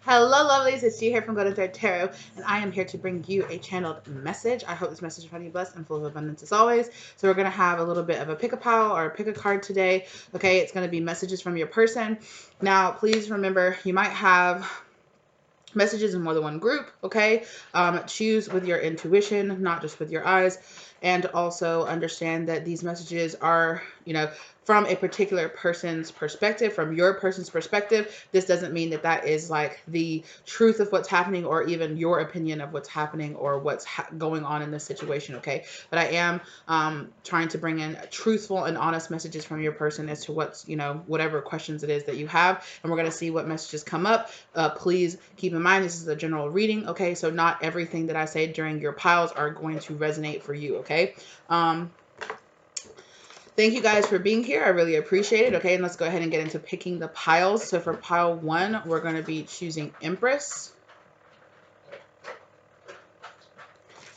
Hello, lovelies. It's G here from Golden Thread Tarot, and I am here to bring you a channeled message. I hope this message will find you blessed and full of abundance as always. So we're going to have a little bit of a pick a pile or pick a card today. Okay, it's going to be messages from your person. Now, please remember, you might have messages in more than one group. Okay, choose with your intuition, not just with your eyes, and also understand that these messages are, from a particular person's perspective, from your person's perspective. This doesn't mean that that is like the truth of what's happening or even your opinion of what's happening or what's going on in this situation. Okay, but I am trying to bring in truthful and honest messages from your person as to what's, whatever questions it is that you have, and we're going to see what messages come up. Please keep in mind, this is a general reading. Okay, so not everything that I say during your piles are going to resonate for you. Okay. Thank you guys for being here. I really appreciate it. Okay, and let's go ahead and get into picking the piles. So for pile 1, we're going to be choosing Empress.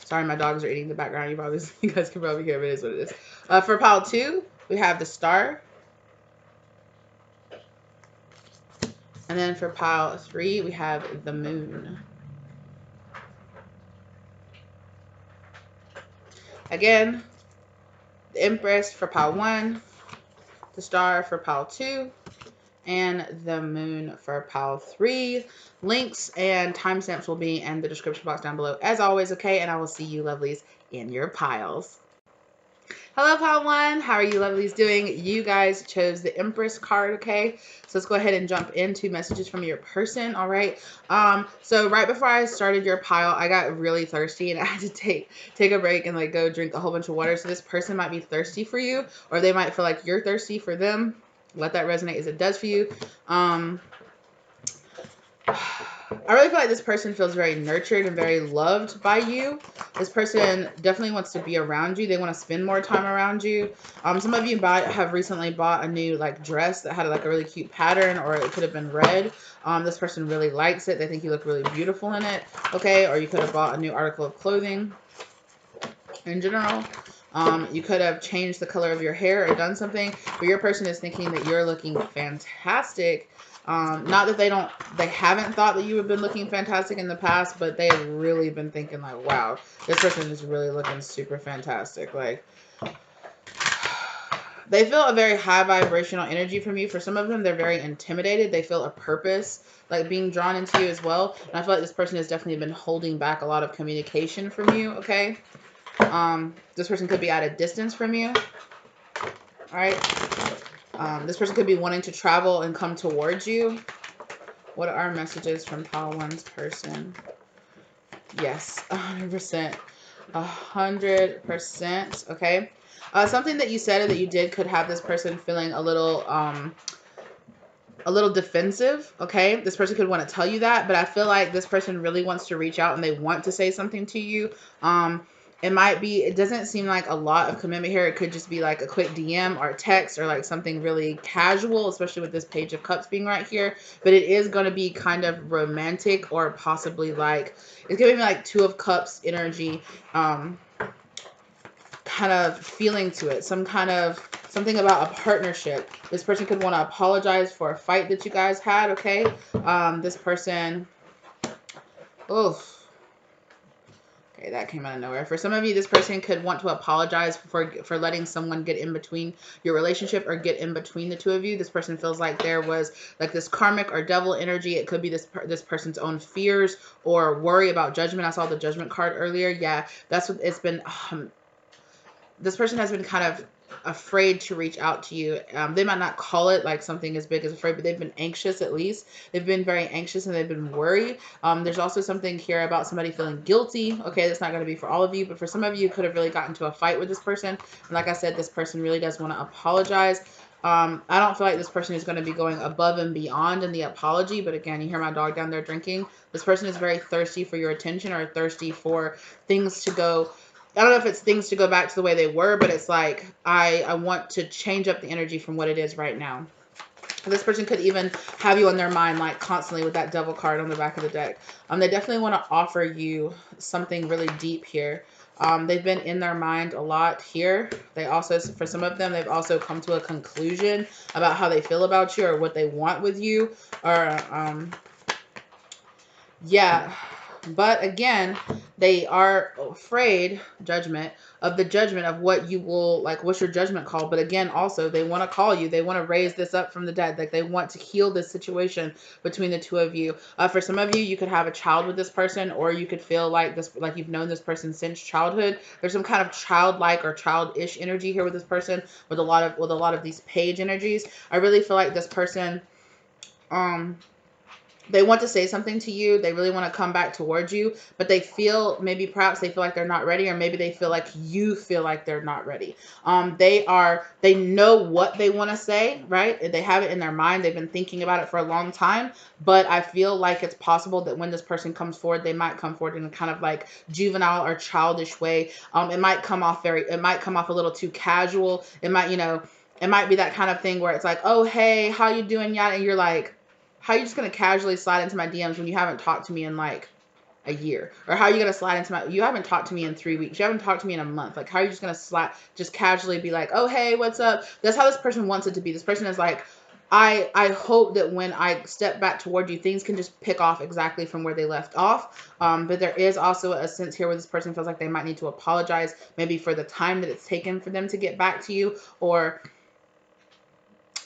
Sorry, my dogs are eating in the background. You guys can probably hear, but it is what it is. For pile 2, we have the Star. And then for pile 3, we have the Moon. Again, the Empress for pile 1, the Star for pile 2, and the Moon for pile 3. Links and timestamps will be in the description box down below as always. Okay, and I will see you lovelies in your piles. Hello, pile 1. How are you lovelies doing? You guys chose the Empress card. Okay, so let's go ahead and jump into messages from your person. All right, so right before I started your pile, I got really thirsty and I had to take a break and like go drink a whole bunch of water. So this person might be thirsty for you, or they might feel like you're thirsty for them. Let that resonate as it does for you. I really feel like this person feels very nurtured and very loved by you. This person definitely wants to be around you. They want to spend more time around you. Some of you have recently bought a new like dress that had like a really cute pattern, or it could have been red. This person really likes it. They think you look really beautiful in it. Okay, or you could have bought a new article of clothing in general. You could have changed the color of your hair or done something, but your person is thinking that you're looking fantastic. Not that they haven't thought that you have been looking fantastic in the past, but they have really been thinking like, wow, this person is really looking super fantastic. Like, they feel a very high vibrational energy from you. For some of them, they're very intimidated. They feel a purpose like being drawn into you as well. And I feel like this person has definitely been holding back a lot of communication from you. Okay. This person could be at a distance from you. All right. This person could be wanting to travel and come towards you. What are messages from pile 1's person? Yes, 100%. 100%. Okay. Something that you said or that you did could have this person feeling a little defensive. Okay, this person could want to tell you that, but I feel like this person really wants to reach out and they want to say something to you. It doesn't seem like a lot of commitment here. It could just be like a quick DM or a text or like something really casual, especially with this Page of Cups being right here. But it is going to be kind of romantic, or possibly like, it's giving me like 2 of Cups energy, kind of feeling to it. Something about a partnership. This person could want to apologize for a fight that you guys had. Okay. This person, oof. Okay, that came out of nowhere. For some of you, this person could want to apologize for letting someone get in between your relationship or get in between the 2 of you. This person feels like there was like this karmic or devil energy. It could be this person's own fears or worry about judgment. I saw the Judgment card earlier. Yeah, that's what it's been. This person has been kind of afraid to reach out to you. They might not call it like something as big as afraid, but they've been anxious. At least they've been very anxious and they've been worried. There's also something here about somebody feeling guilty. Okay, that's not going to be for all of you, but for some of you, could have really gotten into a fight with this person. And like I said, this person really does want to apologize. I don't feel like this person is going to be going above and beyond in the apology, but again, you hear my dog down there drinking. This person is very thirsty for your attention, or thirsty for things to go. I don't know if it's things to go back to the way they were, but it's like, I want to change up the energy from what it is right now. This person could even have you on their mind, like constantly, with that Devil card on the back of the deck. They definitely want to offer you something really deep here. They've been in their mind a lot here. They also, for some of them, they've also come to a conclusion about how they feel about you or what they want with you, or Yeah. But again, they are afraid, judgment, of the judgment of what you will, like, what's your judgment call. But again, also, they want to call you. They want to raise this up from the dead. Like, they want to heal this situation between the two of you. For some of you, you could have a child with this person, or you could feel like this, like you've known this person since childhood. There's some kind of childlike or childish energy here with this person, with a lot of these page energies. I really feel like this person, um, they want to say something to you. They really want to come back towards you, but they feel, maybe perhaps they feel like they're not ready, or maybe they feel like you feel like they're not ready. They know what they want to say, right? They have it in their mind. They've been thinking about it for a long time, but I feel like it's possible that when this person comes forward, they might come forward in a kind of like juvenile or childish way. It might come off a little too casual. It might be that kind of thing where it's like, oh, hey, how you doing? Yeah. And you're like, how are you just going to casually slide into my DMs when you haven't talked to me in like a year? Or how are you going to slide into you haven't talked to me in 3 weeks. You haven't talked to me in a month. Like, how are you just going to just casually be like, oh, hey, what's up? That's how this person wants it to be. This person is like, I hope that when I step back toward you, things can just pick off exactly from where they left off. But there is also a sense here where this person feels like they might need to apologize, maybe for the time that it's taken for them to get back to you, or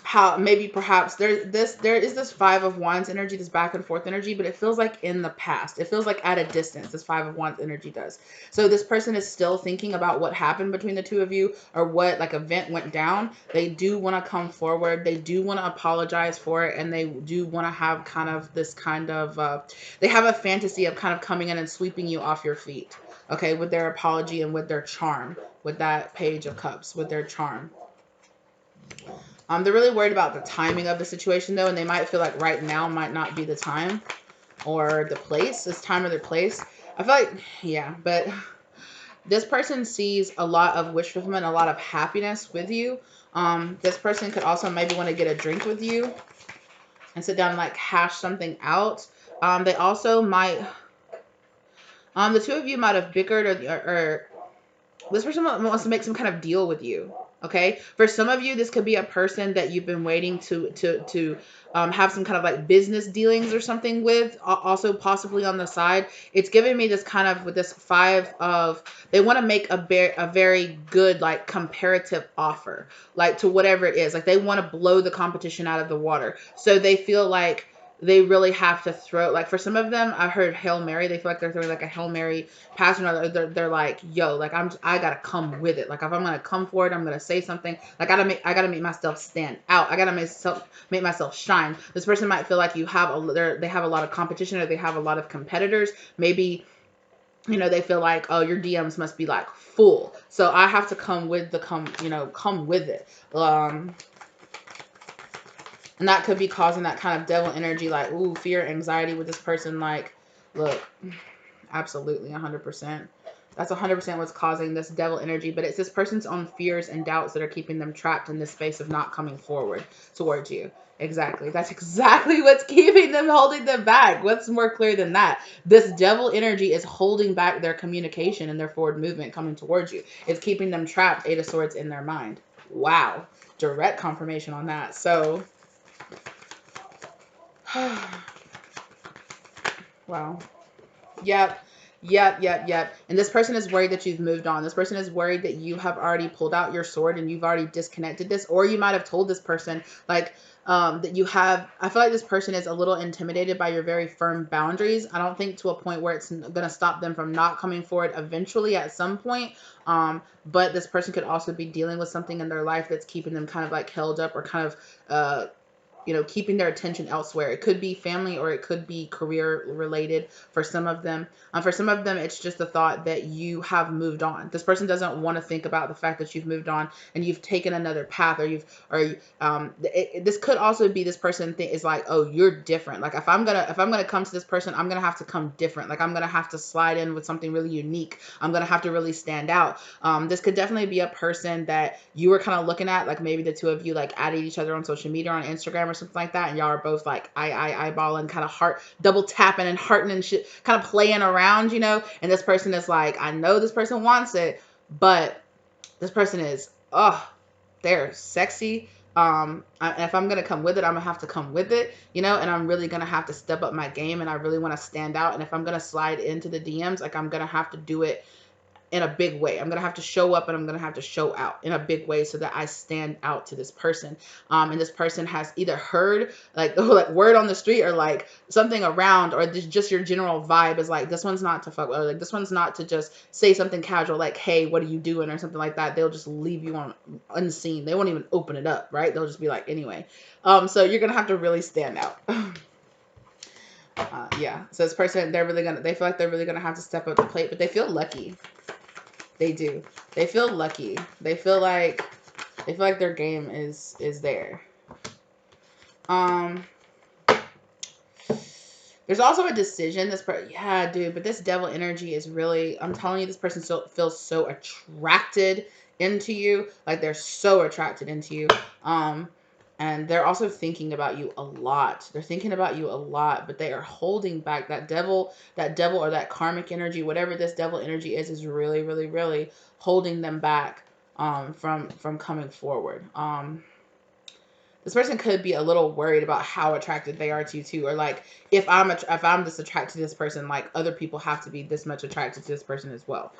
how maybe perhaps there is this 5 of Wands energy, this back and forth energy, but it feels like in the past. It feels like at a distance, this 5 of Wands energy does. So this person is still thinking about what happened between the two of you, or what like event went down. They do want to come forward. They do want to apologize for it, and they do want to have kind of this kind of they have a fantasy of kind of coming in and sweeping you off your feet, okay, with their apology and with their charm, with that Page of Cups, with their charm. They're really worried about the timing of the situation, though, and they might feel like right now might not be the time or the place. This time or the place. I feel like, yeah, but this person sees a lot of wish fulfillment, a lot of happiness with you. This person could also maybe want to get a drink with you and sit down and like hash something out. They also might, the two of you might have bickered, or this person wants to make some kind of deal with you. Okay, for some of you, this could be a person that you've been waiting to have some kind of like business dealings or something with, also possibly on the side. It's giving me this kind of, with this 5 of, they want to make a very good like comparative offer, like to whatever it is. Like they want to blow the competition out of the water. So they feel like they really have to throw, like for some of them, I heard Hail Mary. They feel like they're throwing like a Hail Mary passion, or they're like, yo, like I gotta come with it. Like if I'm gonna come forward, I'm gonna say something. Like I gotta make myself stand out. I gotta make myself shine. This person might feel like they have a lot of competition, or they have a lot of competitors. Maybe, they feel like, oh, your DMs must be like full, so I have to come with come with it. And that could be causing that kind of devil energy, like, ooh, fear, anxiety with this person. Like, look, absolutely 100%. That's 100% what's causing this devil energy. But it's this person's own fears and doubts that are keeping them trapped in this space of not coming forward towards you. Exactly. That's exactly what's keeping them, holding them back. What's more clear than that? This devil energy is holding back their communication and their forward movement coming towards you. It's keeping them trapped, 8 of Swords, in their mind. Wow. Direct confirmation on that. So, wow. Yep. Yep. And this person is worried that you've moved on. This person is worried that you have already pulled out your sword and you've already disconnected this, or you might have told this person like that you have. I feel like this person is a little intimidated by your very firm boundaries. I don't think to a point where it's going to stop them from not coming forward eventually at some point. But this person could also be dealing with something in their life that's keeping them kind of like held up, or kind of keeping their attention elsewhere. It could be family, or it could be career related for some of them. For some of them, it's just the thought that you have moved on. This person doesn't want to think about the fact that you've moved on and you've taken another path, this could also be this person is like, oh, you're different. Like if I'm gonna come to this person, I'm gonna have to come different. Like I'm gonna have to slide in with something really unique. I'm gonna have to really stand out. This could definitely be a person that you were kind of looking at, like maybe the two of you like added each other on social media, on Instagram or something like that, and y'all are both like eyeballing, kind of heart double tapping and hearting and shit, kind of playing around, and this person is like, I know this person wants it, but this person is, they're sexy, If I'm going to come with it, I'm going to have to come with it, you know, and I'm really going to have to step up my game, and I really want to stand out. And if I'm going to slide into the DMs, like, I'm going to have to do it in a big way. I'm going to have to show up, and I'm going to have to show out in a big way so that I stand out to this person. And this person has either heard like word on the street, or like something around, or just your general vibe is like, this one's not to fuck with, or like, this one's not to just say something casual like, hey, what are you doing, or something like that. They'll just leave you on unseen. They won't even open it up, right? They'll just be like, anyway. So you're going to have to really stand out. Yeah. So this person, they feel like they're really gonna have to step up the plate, but they feel lucky. They do. They feel lucky. They feel like their game is there. There's also a decision. Yeah, dude, but this devil energy is really, I'm telling you, this person still feels so attracted into you. Like, they're so attracted into you. And they're also thinking about you a lot. They're thinking about you a lot, but they are holding back. That devil or that karmic energy, whatever this devil energy is really, really, really holding them back from coming forward. This person could be a little worried about how attracted they are to you too, or like, if I'm this attracted to this person, like, other people have to be this much attracted to this person as well.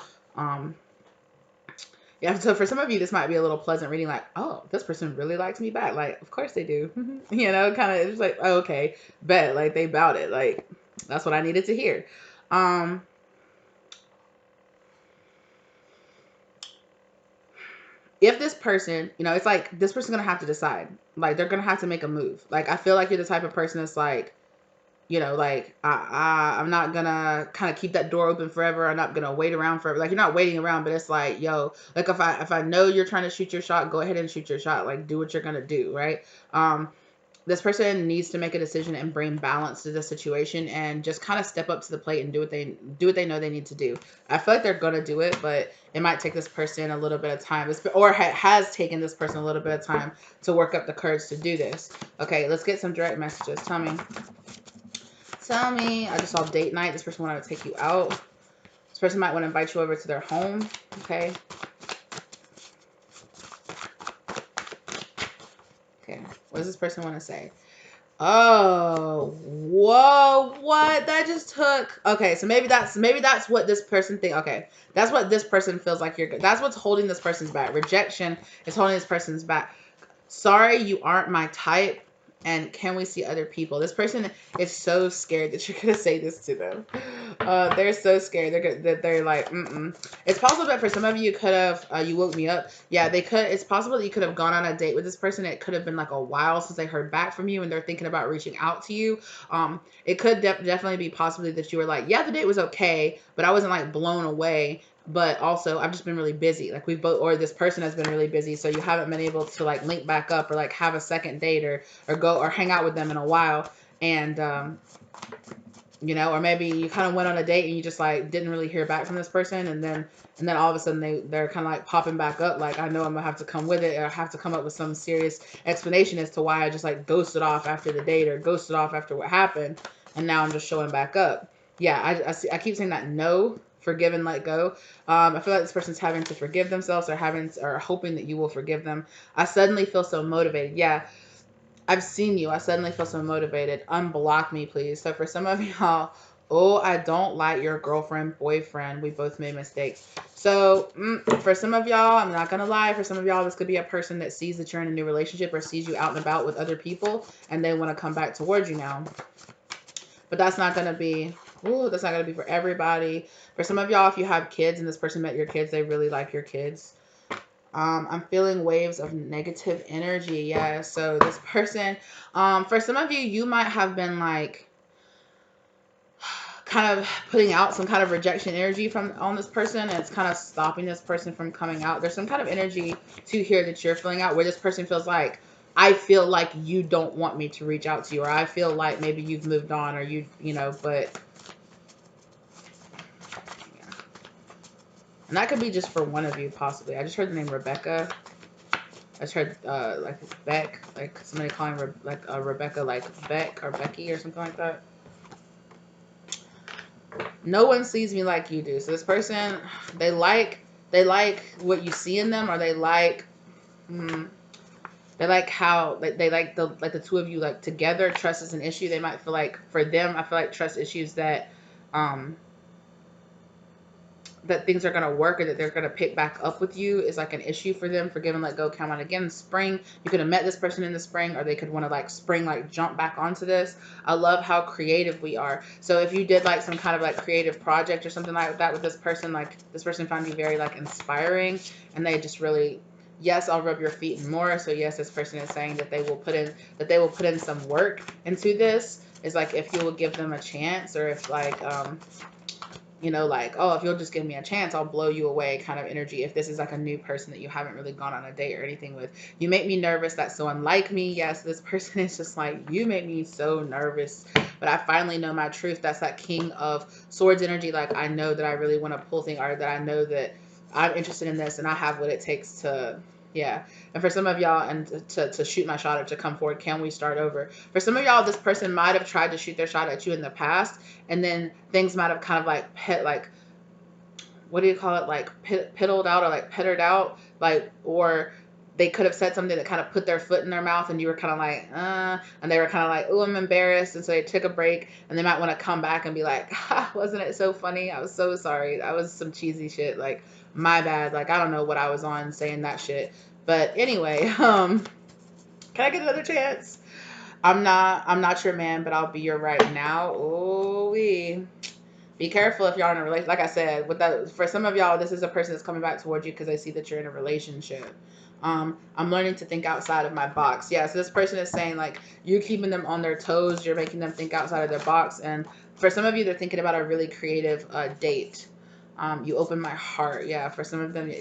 Yeah, so for some of you, this might be a little pleasant reading, like, oh, this person really likes me back. Like, of course they do. You know, kind of, it's like, oh, okay, bet, like, they bout it. Like, that's what I needed to hear. If this person, you know, it's like, this person's going to have to decide. Like, they're going to have to make a move. Like, I feel like you're the type of person that's like, you know, like, I'm not gonna kind of keep that door open forever. I'm not gonna wait around forever. Like, you're not waiting around, but it's like, yo, like, if I know you're trying to shoot your shot, go ahead and shoot your shot. Like, do what you're gonna do, right? This person needs to make a decision and bring balance to the situation, and just kind of step up to the plate and do what they know they need to do. I feel like they're gonna do it, but it might take this person a little bit of time, or has taken this person a little bit of time to work up the courage to do this. Okay, let's get some direct messages. Tell me. I just saw date night. This person wanted to take you out. This person might want to invite you over to their home. Okay. Okay. What does this person want to say? Oh, whoa, what? That just took. Okay, so maybe that's what this person think. Okay, that's what this person feels like you're good. That's what's holding this person's back. Rejection is holding this person's back. Sorry, you aren't my type. And can we see other people? This person is so scared that you're gonna say this to them. They're so scared. They're like, It's possible that for some of you, could have you woke me up. Yeah, they could. It's possible that you could have gone on a date with this person. It could have been like a while since they heard back from you, and they're thinking about reaching out to you. It could definitely be possibly that you were like, yeah, the date was okay, but I wasn't like blown away. But also, I've just been really busy. Like, we've both, or this person has been really busy, so you haven't been able to like link back up, or like have a second date, or go or hang out with them in a while. And you know, or maybe you kind of went on a date and you just like didn't really hear back from this person, and then all of a sudden they're kind of like popping back up, like, I know I'm gonna have to come with it, or I have to come up with some serious explanation as to why I just like ghosted off after the date, or ghosted off after what happened, and now I'm just showing back up. Yeah, I keep saying that. No, forgive and let go. I feel like this person's having to forgive themselves, or hoping that you will forgive them. I suddenly feel so motivated. Yeah, I've seen you. I suddenly feel so motivated. Unblock me, please. So for some of y'all, oh, I don't like your girlfriend, boyfriend. We both made mistakes. So for some of y'all, I'm not going to lie. For some of y'all, this could be a person that sees that you're in a new relationship, or sees you out and about with other people, and they want to come back towards you now. But that's not going to be, that's not going to be for everybody. For some of y'all, if you have kids and this person met your kids, they really like your kids. I'm feeling waves of negative energy. Yeah. So this person, for some of you, you might have been like kind of putting out some kind of rejection energy on this person, and it's kind of stopping this person from coming out. There's some kind of energy to here that you're filling out, where this person feels like, I feel like you don't want me to reach out to you, or I feel like maybe you've moved on, or you know, but yeah. And that could be just for one of you, possibly. I just heard the name Rebecca. I just heard like Beck, like somebody calling Rebecca like Beck or Becky or something like that. No one sees me like you do. So this person, they like what you see in them, or they like They like how they like the two of you like together. Trust is an issue. They might feel like for them, I feel like trust issues um that things are going to work or that they're going to pick back up with you is like an issue for them. Forgive and let go, come on again. Spring, you could have met this person in the spring, or they could want to like spring, like jump back onto this. I love how creative we are. So if you did like some kind of like creative project or something like that with this person, like this person found you very like inspiring, and they just really, yes, I'll rub your feet and more. So yes, this person is saying that they will put in some work into this. Is like if you will give them a chance, or if like like, oh, if you'll just give me a chance, I'll blow you away kind of energy. If this is like a new person that you haven't really gone on a date or anything with, you make me nervous. That's so unlike me. Yes, this person is just like, you make me so nervous. But I finally know my truth. That's that King of Swords energy. Like, I know that I really want to pull things, or that I know that I'm interested in this and I have what it takes to, yeah. And for some of y'all, and to shoot my shot or to come forward, can we start over? For some of y'all, this person might have tried to shoot their shot at you in the past, and then things might have kind of like what do you call it, like piddled out or like pettered out, like, or they could have said something that kind of put their foot in their mouth, and you were kind of like, and they were kind of like, oh, I'm embarrassed, and so they took a break, and they might want to come back and be like, ha, wasn't it so funny? I was so sorry. That was some cheesy shit. Like, my bad. Like, I don't know what I was on saying that shit. But anyway, can I get another chance? I'm not your man, but I'll be your right now. Oh, be careful if y'all in a relationship. Like I said, with that, for some of y'all, this is a person that's coming back towards you because they see that you're in a relationship. I'm learning to think outside of my box. Yeah, so this person is saying like you're keeping them on their toes. You're making them think outside of their box. And for some of you, they're thinking about a really creative date. You open my heart. Yeah, for some of them,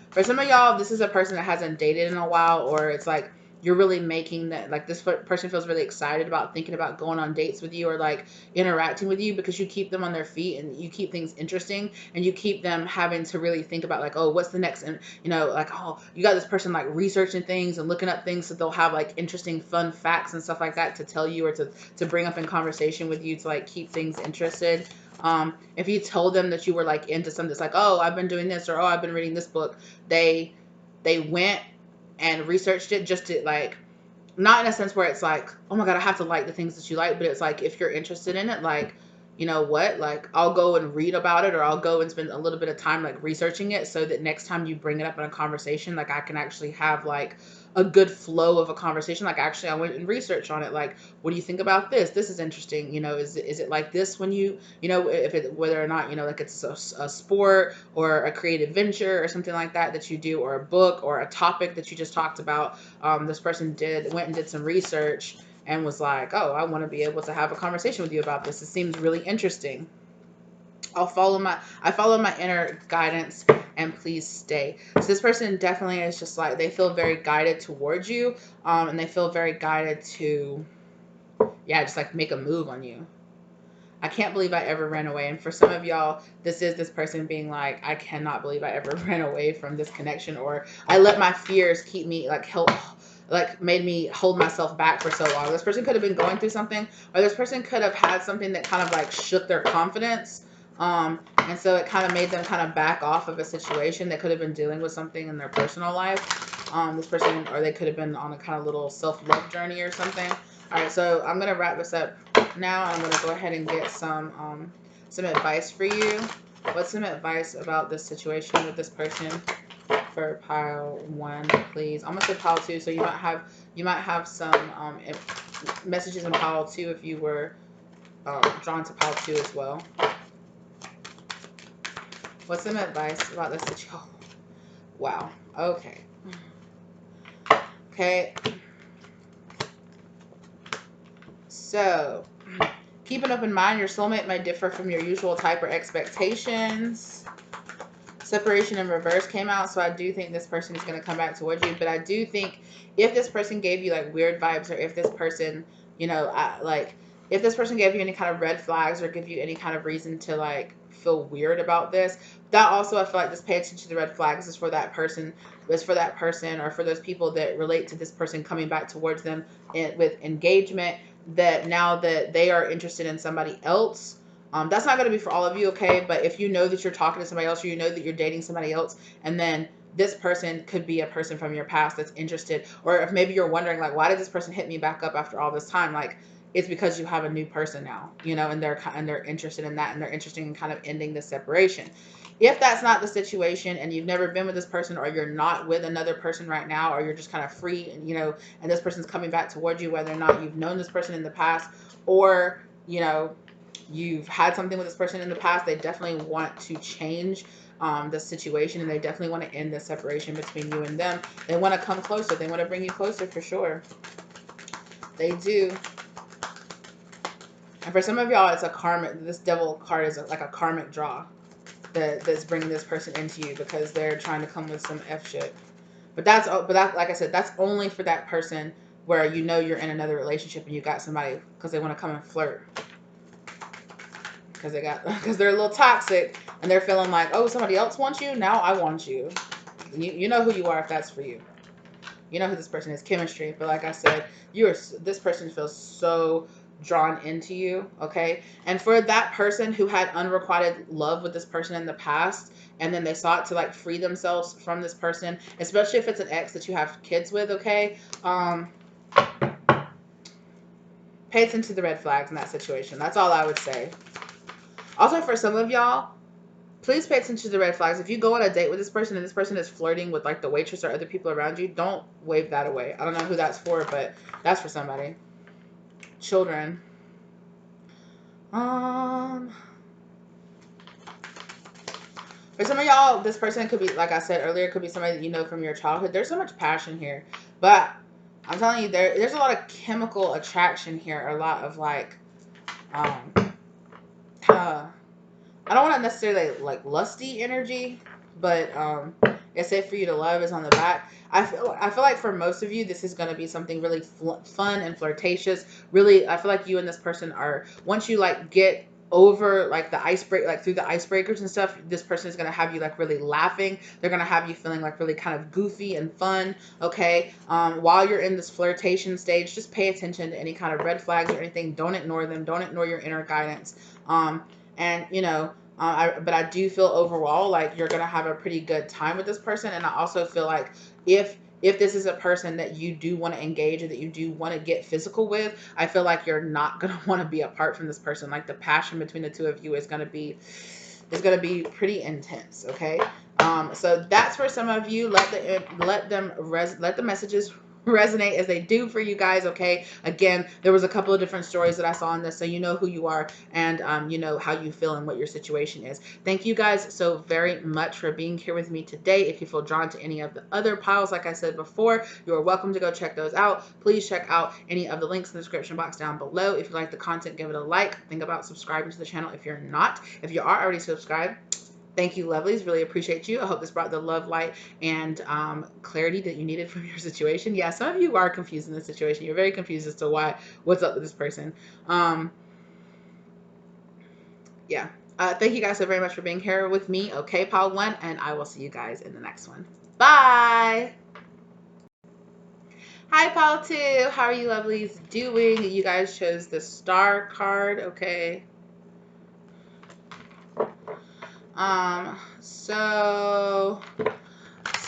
for some of y'all, this is a person that hasn't dated in a while, or it's like you're really making that, like, this person feels really excited about thinking about going on dates with you, or like interacting with you, because you keep them on their feet and you keep things interesting, and you keep them having to really think about like, oh, what's the next, and like, oh, you got this person like researching things and looking up things, so they'll have like interesting fun facts and stuff like that to tell you, or to bring up in conversation with you, to like keep things interested. If you told them that you were like into something that's like, oh, I've been doing this, or oh, I've been reading this book, they went and researched it, just to like, not in a sense where it's like, oh my god, I have to like the things that you like, but it's like, if you're interested in it, like, you know what, like, I'll go and read about it, or I'll go and spend a little bit of time like researching it, so that next time you bring it up in a conversation, like, I can actually have like a good flow of a conversation. Like, actually, I went and researched on it. Like, what do you think about this? This is interesting. Is it like this when if it, whether or not, like, it's a sport or a creative venture or something like that you do, or a book or a topic that you just talked about. This person went and did some research and was like, oh, I want to be able to have a conversation with you about this. It seems really interesting. I follow my inner guidance, and please stay. So this person definitely is just like, they feel very guided towards you, and they feel very guided to, yeah, just like make a move on you. I can't believe I ever ran away. And for some of y'all, this is this person being like, I cannot believe I ever ran away from this connection, or I let my fears keep me made me hold myself back for so long. This person could have been going through something, or this person could have had something that kind of like shook their confidence. And so it kind of made them kind of back off of a situation. That could have been dealing with something in their personal life. This person, or they could have been on a kind of little self-love journey or something. All right, so I'm going to wrap this up now. I'm going to go ahead and get some advice for you. What's some advice about this situation with this person for pile 1, please? I'm going to say pile 2, so you might have some messages in pile 2 if you were drawn to pile 2 as well. What's some advice about this situation? Oh, wow. Okay. So, keep an open mind. Your soulmate might differ from your usual type or expectations. Separation in reverse came out, so I do think this person is going to come back towards you. But I do think if this person gave you like weird vibes, or if this person, if this person gave you any kind of red flags, or give you any kind of reason to like feel weird about this, that also, I feel like, just pay attention to the red flags. Is for that person, or for those people that relate to this person coming back towards them with engagement, that now that they are interested in somebody else. That's not going to be for all of you, okay? But if you know that you're talking to somebody else, or you know that you're dating somebody else, and then this person could be a person from your past that's interested, or if maybe you're wondering like, why did this person hit me back up after all this time? Like, it's because you have a new person now, you know, and they're interested in that, and they're interested in kind of ending the separation. If that's not the situation, and you've never been with this person, or you're not with another person right now, or you're just kind of free, and you know, and this person's coming back towards you, whether or not you've known this person in the past, or you know, you've had something with this person in the past, they definitely want to change the situation, and they definitely want to end the separation between you and them. They want to come closer. They want to bring you closer for sure. They do. And for some of y'all, it's a karmic. This devil card is like a karmic draw that's bringing this person into you because they're trying to come with some F shit. But that's like I said, that's only for that person where you know you're in another relationship and you got somebody because they want to come and flirt. Because they're a little toxic and they're feeling like, oh, somebody else wants you, now I want you. You know who you are if that's for you. You know who this person is, chemistry. But like I said, this person feels so drawn into you, okay? And for that person who had unrequited love with this person in the past, and then they sought to like free themselves from this person, especially if it's an ex that you have kids with, okay? Pay attention to the red flags in that situation. That's all I would say. Also, for some of y'all, please pay attention to the red flags. If you go on a date with this person and this person is flirting with like the waitress or other people around you, don't wave that away. I don't know who that's for, but that's for somebody. Children. For some of y'all, this person could be, like I said earlier, could be somebody that you know from your childhood. There's so much passion here, but I'm telling you, there's a lot of chemical attraction here. A lot of like, I don't want to necessarily like lusty energy, but it's safe for you to love is on the back. I feel like for most of you, this is going to be something really fun and flirtatious. Really, I feel like you and this person are, once you like get over like the icebreaker, like through the icebreakers and stuff, this person is going to have you like really laughing. They're going to have you feeling like really kind of goofy and fun. Okay. While you're in this flirtation stage, just pay attention to any kind of red flags or anything. Don't ignore them. Don't ignore your inner guidance. And you know, but I do feel overall like you're going to have a pretty good time with this person. And I also feel like if this is a person that you do want to engage or that you do want to get physical with, I feel like you're not going to want to be apart from this person. Like the passion between the two of you is going to be pretty intense. Okay. So that's for some of you. Let the messages resonate as they do for you guys. Okay. Again, there was a couple of different stories that I saw in this, so you know who you are and you know how you feel and what your situation is. Thank you guys so very much for being here with me today. If you feel drawn to any of the other piles, like I said before, you are welcome to go check those out. Please check out any of the links in the description box down below. If you like the content, give it a like. Think about subscribing to the channel if you're not. If you are already subscribed, thank you, lovelies. Really appreciate you. I hope this brought the love, light, and clarity that you needed from your situation. Yeah, some of you are confused in this situation. You're very confused as to what's up with this person. Yeah. Thank you guys so very much for being here with me. Okay, Pile 1, and I will see you guys in the next one. Bye! Hi, Pile 2. How are you lovelies doing? You guys chose the star card, okay? So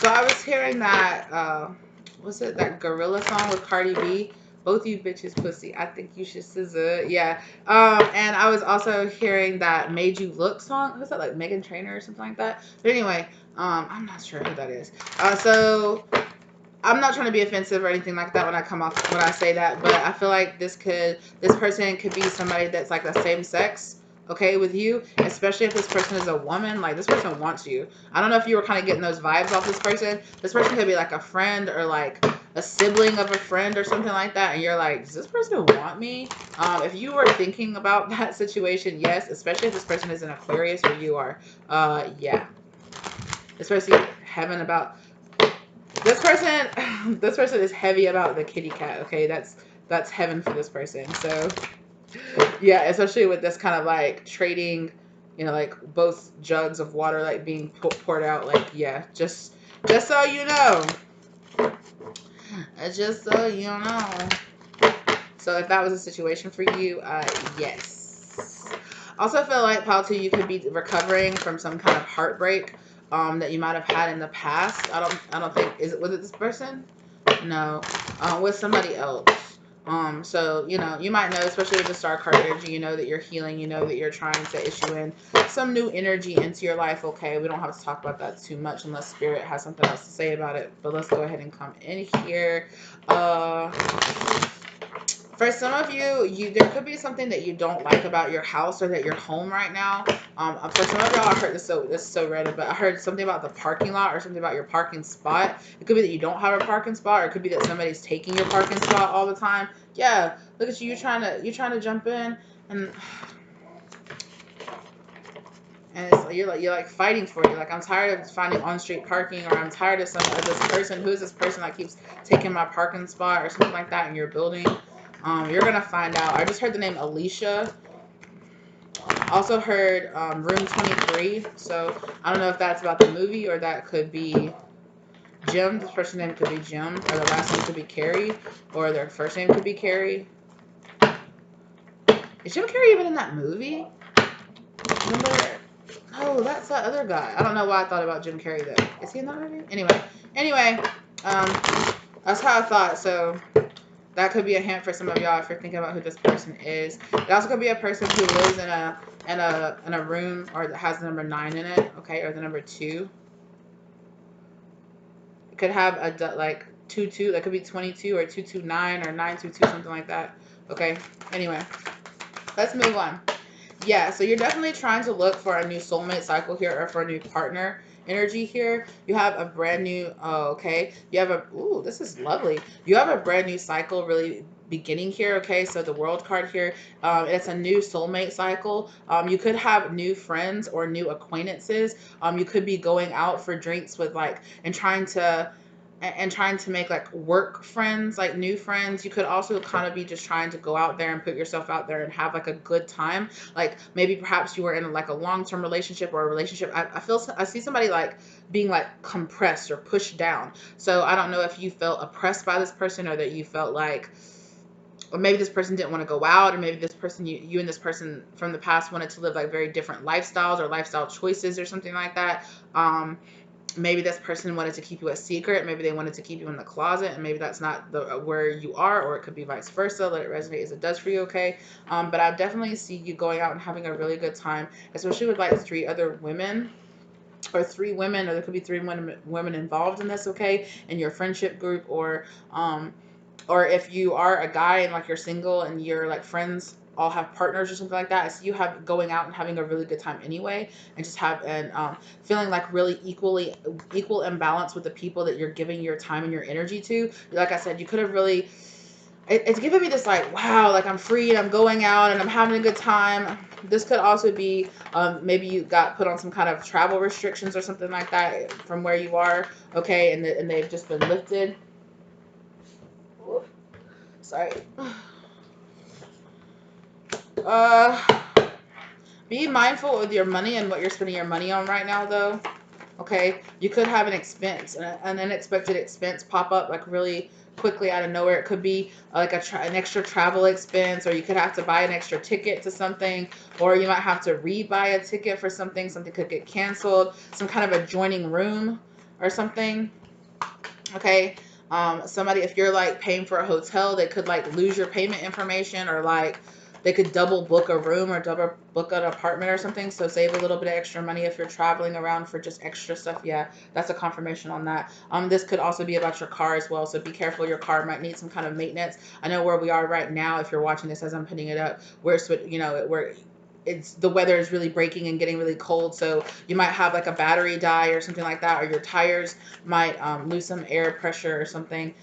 I was hearing that, was it that Gorilla song with Cardi B? Both you bitches pussy. I think you should scissor. Yeah. And I was also hearing that Made You Look song. Was that like Megan Trainor or something like that? But anyway, I'm not sure who that is. So I'm not trying to be offensive or anything like that when I say that, but I feel like this person could be somebody that's like the same sex, okay, with you, especially if this person is a woman. Like, this person wants you. I don't know if you were kind of getting those vibes off this person. This person could be like a friend or like a sibling of a friend or something like that, and you're like, does this person want me? If you were thinking about that situation, yes, especially if this person is an Aquarius or you are, yeah. Especially heaven about... This person is heavy about the kitty cat, okay? That's heaven for this person. So, yeah, especially with this kind of like trading, you know, like both jugs of water like being poured out. Like, yeah, just so you know. Just so you know. So if that was a situation for you, yes. Also feel like, Pile 2, you could be recovering from some kind of heartbreak. that you might have had in the past. I don't think, was it this person? No, with somebody else. So, you know, you might know, especially with the star card energy, you know that you're healing, you know that you're trying to issue in some new energy into your life. Okay, we don't have to talk about that too much unless spirit has something else to say about it. But let's go ahead and come in here. For some of you, there could be something that you don't like about your house or that your home right now. For some of y'all, I heard this is so random, but I heard something about the parking lot or something about your parking spot. It could be that you don't have a parking spot, or it could be that somebody's taking your parking spot all the time. Yeah, look at you. You're trying to jump in, and it's like you're like fighting for it. Like, I'm tired of finding on street parking, or I'm tired of this person. Who's this person that keeps taking my parking spot or something like that in your building? You're gonna find out. I just heard the name Alicia. Also heard Room 23. So I don't know if that's about the movie, or that could be Jim. This person's name could be Jim, or the last name could be Carrie, or their first name could be Carrie. Is Jim Carrey even in that movie? Remember? Oh, that's that other guy. I don't know why I thought about Jim Carrey though. Is he in that movie? Anyway, that's how I thought. So that could be a hint for some of y'all if you're thinking about who this person is. It also could be a person who lives in a room, or that has the number 9 in it, okay, or the number 2. It could have a like 22. That could be 22 or 229 or 922, something like that. Okay. Anyway, let's move on. Yeah, so you're definitely trying to look for a new soulmate cycle here, or for a new partner energy here. You have a brand new, okay. You have ooh, this is lovely. You have a brand new cycle really beginning here, okay. So the world card here, it's a new soulmate cycle. You could have new friends or new acquaintances. You could be going out for drinks with like, and trying to make like work friends, like new friends. You could also kind of be just trying to go out there and put yourself out there and have like a good time. Like, maybe perhaps you were in like a long-term relationship, or a relationship. I see somebody like being like compressed or pushed down. So I don't know if you felt oppressed by this person, or that you felt like, or maybe this person didn't want to go out, or maybe this person, you and this person from the past wanted to live like very different lifestyles or lifestyle choices or something like that. Maybe this person wanted to keep you a secret. Maybe they wanted to keep you in the closet, and maybe that's not where you are, or it could be vice versa. Let it resonate as it does for you, okay? But I definitely see you going out and having a really good time, especially with like 3 other women, or 3 women, or there could be 3 women involved in this, okay? In your friendship group, or if you are a guy and like you're single and you're like friends all have partners or something like that. So you have going out and having a really good time anyway, and just have and feeling like really equal imbalance with the people that you're giving your time and your energy to. Like I said, you could have really, it's giving me this like, wow, like I'm free and I'm going out and I'm having a good time. This could also be maybe you got put on some kind of travel restrictions or something like that from where you are, okay, and they've just been lifted. Sorry. Be mindful with your money and what you're spending your money on right now, though. Okay, you could have an expense, an unexpected expense pop up like really quickly out of nowhere. It could be like an extra travel expense, or you could have to buy an extra ticket to something, or you might have to rebuy a ticket for something. Something could get canceled. Some kind of adjoining room or something. Okay. Somebody, if you're like paying for a hotel, they could like lose your payment information, or like they could double book a room or double book an apartment or something. So save a little bit of extra money if you're traveling around for just extra stuff. Yeah, that's a confirmation on that. This could also be about your car as well. So be careful. Your car might need some kind of maintenance. I know where we are right now. If you're watching this as I'm putting it up, we're it's the weather is really breaking and getting really cold, so you might have like a battery die or something like that, or your tires might lose some air pressure or something.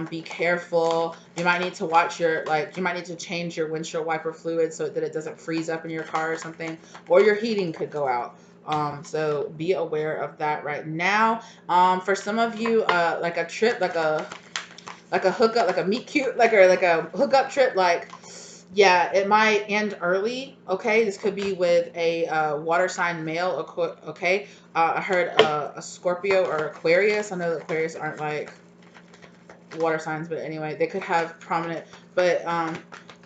Be careful. You might need to watch you might need to change your windshield wiper fluid so that it doesn't freeze up in your car or something, or your heating could go out. So be aware of that right now. For some of you, like a trip, like a hookup, like a meet cute, like a hookup trip, like, yeah, it might end early. Okay, this could be with a water sign male. Okay, I heard a Scorpio or Aquarius. I know that Aquarius aren't like water signs, but anyway, they could have prominent. But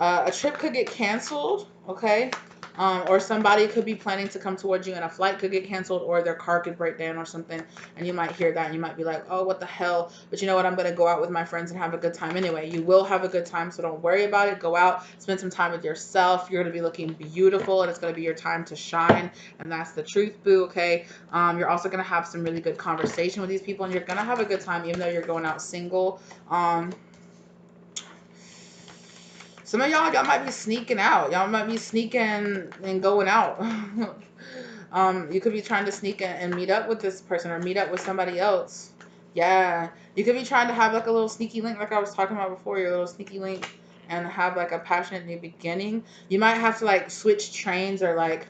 a trip could get canceled. Okay, Or somebody could be planning to come towards you and a flight could get canceled or their car could break down or something. And you might hear that and you might be like, oh, what the hell? But you know what? I'm going to go out with my friends and have a good time anyway. You will have a good time, so don't worry about it. Go out, spend some time with yourself. You're going to be looking beautiful and it's going to be your time to shine. And that's the truth, boo, okay? You're also going to have some really good conversation with these people and you're going to have a good time even though you're going out single. Some of y'all might be sneaking out. Y'all might be sneaking and going out. You could be trying to sneak and meet up with this person or meet up with somebody else. Yeah. You could be trying to have like a little sneaky link like I was talking about before, your little sneaky link, and have like a passionate new beginning. You might have to like switch trains or like,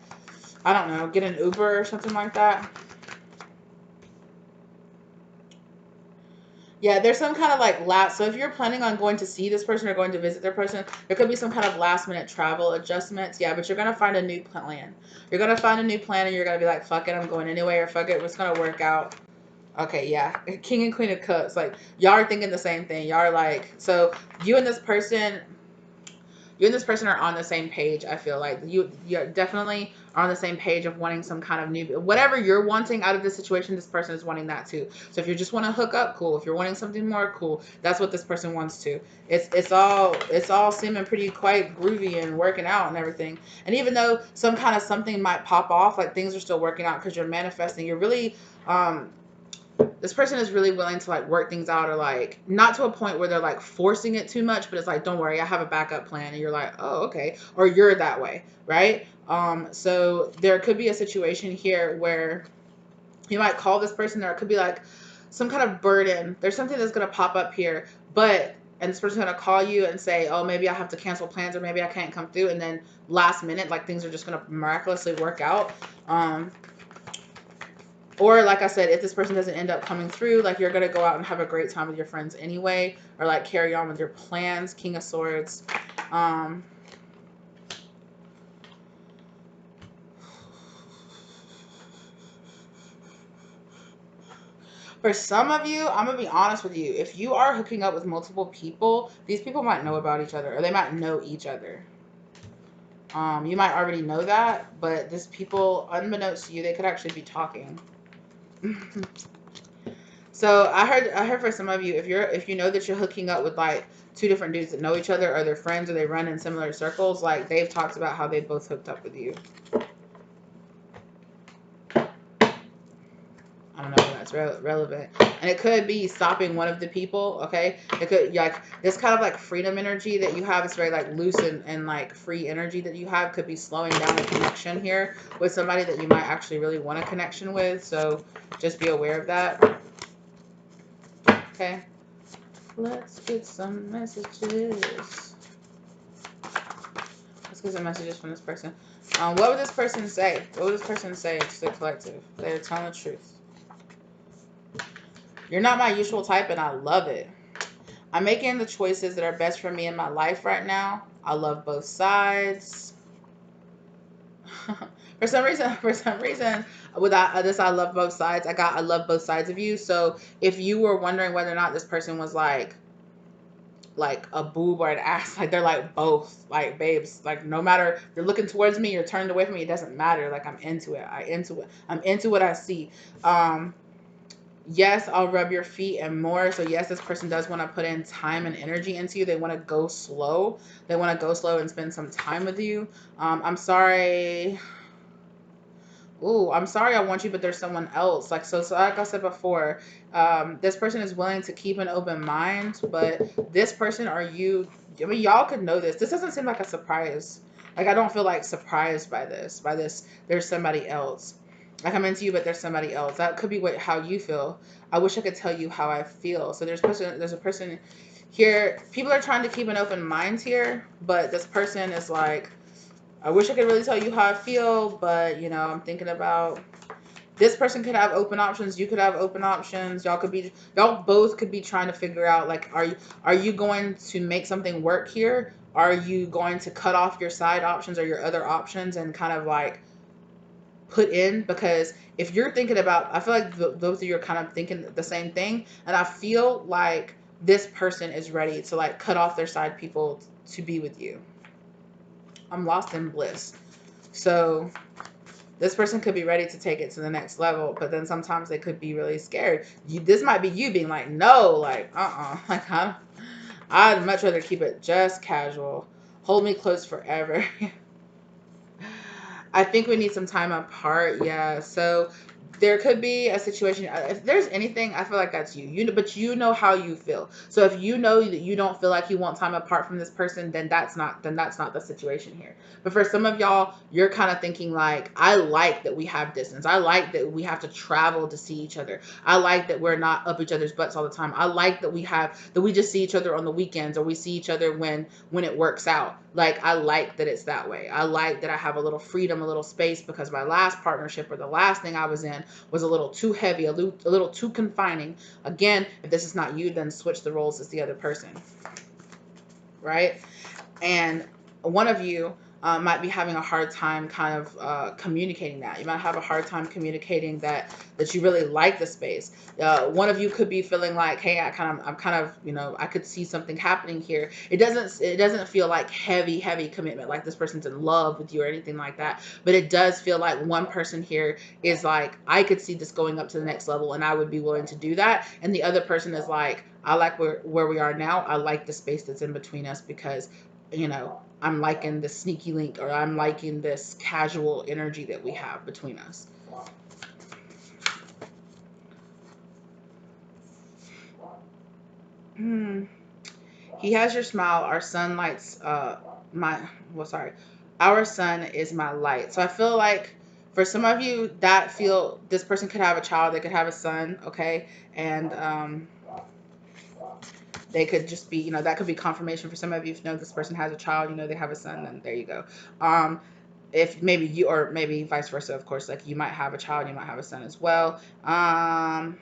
I don't know, get an Uber or something like that. Yeah, there's some kind of like last. So if you're planning on going to see this person or going to visit their person, there could be some kind of last minute travel adjustments. Yeah, but you're gonna find a new plan. You're gonna find a new plan, and you're gonna be like, "Fuck it, I'm going anyway," or "Fuck it, it's gonna work out." Okay, yeah, King and Queen of Cups. Like y'all are thinking the same thing. Y'all are like, so you and this person are on the same page. I feel like you definitely are on the same page of wanting some kind of new, whatever you're wanting out of this situation, this person is wanting that too. So if you just want to hook up, cool. If you're wanting something more, cool. That's what this person wants too. It's all seeming pretty quite groovy and working out and everything. And even though some kind of something might pop off, like things are still working out because you're manifesting. You're really this person is really willing to like work things out, or like not to a point where they're like forcing it too much, but it's like, don't worry, I have a backup plan. And you're like, oh, okay. Or you're that way, right? So there could be a situation here where you might call this person, or it could be like some kind of burden. There's something that's going to pop up here, and this person's going to call you and say, oh, maybe I have to cancel plans, or maybe I can't come through. And then last minute, like things are just going to miraculously work out. Or like I said, if this person doesn't end up coming through, like you're going to go out and have a great time with your friends anyway, or like carry on with your plans. King of Swords. For some of you, I'm going to be honest with you. If you are hooking up with multiple people, these people might know about each other, or they might know each other. You might already know that, but these people, unbeknownst to you, they could actually be talking. So I heard for some of you, if you know that you're hooking up with like two different dudes that know each other, or they're friends, or they run in similar circles, like they've talked about how they both hooked up with you. I don't know if that's relevant. And it could be stopping one of the people, okay? It could, like, this kind of like freedom energy that you have. It's very like loose and like free energy that you have could be slowing down a connection here with somebody that you might actually really want a connection with. So just be aware of that. Okay. Let's get some messages. Let's get some messages from this person. What would this person say? What would this person say to the collective? They're telling the truth. You're not my usual type, and I love it. I'm making the choices that are best for me in my life right now. I love both sides. for some reason, with this, I love both sides. I love both sides of you. So if you were wondering whether or not this person was like a boob or an ass, like they're like both, like babes, like no matter you're looking towards me, you're turned away from me, it doesn't matter. Like I'm into it. I'm into what I see. Yes, I'll rub your feet and more. So yes, this person does want to put in time and energy into you. They want to go slow. They want to go slow and spend some time with you. I'm sorry. Ooh, I'm sorry I want you, but there's someone else. Like, so like I said before, this person is willing to keep an open mind, but this person or you, I mean, y'all could know this. This doesn't seem like a surprise. Like, I don't feel like surprised by this. There's somebody else. Like, I'm into you, but there's somebody else. That could be how you feel. I wish I could tell you how I feel. So there's a person here. People are trying to keep an open mind here, but this person is like, I wish I could really tell you how I feel, but you know, I'm thinking about this person could have open options. You could have open options. Y'all both could be trying to figure out, like, are you going to make something work here? Are you going to cut off your side options or your other options and kind of like put in? Because if you're thinking about, I feel like those of you are kind of thinking the same thing. And I feel like this person is ready to like cut off their side people to be with you. I'm lost in bliss. So this person could be ready to take it to the next level, but then sometimes they could be really scared. This might be you being like, no, like, like, I'd much rather keep it just casual. Hold me close forever. I think we need some time apart. Yeah. So there could be a situation. If there's anything, I feel like that's you. But you know how you feel. So if you know that you don't feel like you want time apart from this person, then that's not the situation here. But for some of y'all, you're kind of thinking like, I like that we have distance. I like that we have to travel to see each other. I like that we're not up each other's butts all the time. I like that we just see each other on the weekends, or we see each other when it works out. Like, I like that it's that way. I like that I have a little freedom, a little space, because my last partnership, or the last thing I was in, was a little too heavy, a little too confining. Again, if this is not you, then switch the roles as the other person, right? And one of you might be having a hard time kind of communicating that. You might have a hard time communicating that you really like the space. One of you could be feeling like, hey, I'm kind of, I could see something happening here. It doesn't feel like heavy commitment, like this person's in love with you or anything like that. But it does feel like one person here is like, I could see this going up to the next level, and I would be willing to do that. And the other person is like, I like where we are now. I like the space that's in between us, because I'm liking the sneaky link, or I'm liking this casual energy that we have between us. He has your smile. Our sun lights our sun is my light. So I feel like for some of you that feel this person could have a child, they could have a son, okay? And they could just be, that could be confirmation for some of you. If this person has a child, they have a son, then there you go. If maybe you, or maybe vice versa, of course, like you might have a child, you might have a son as well. I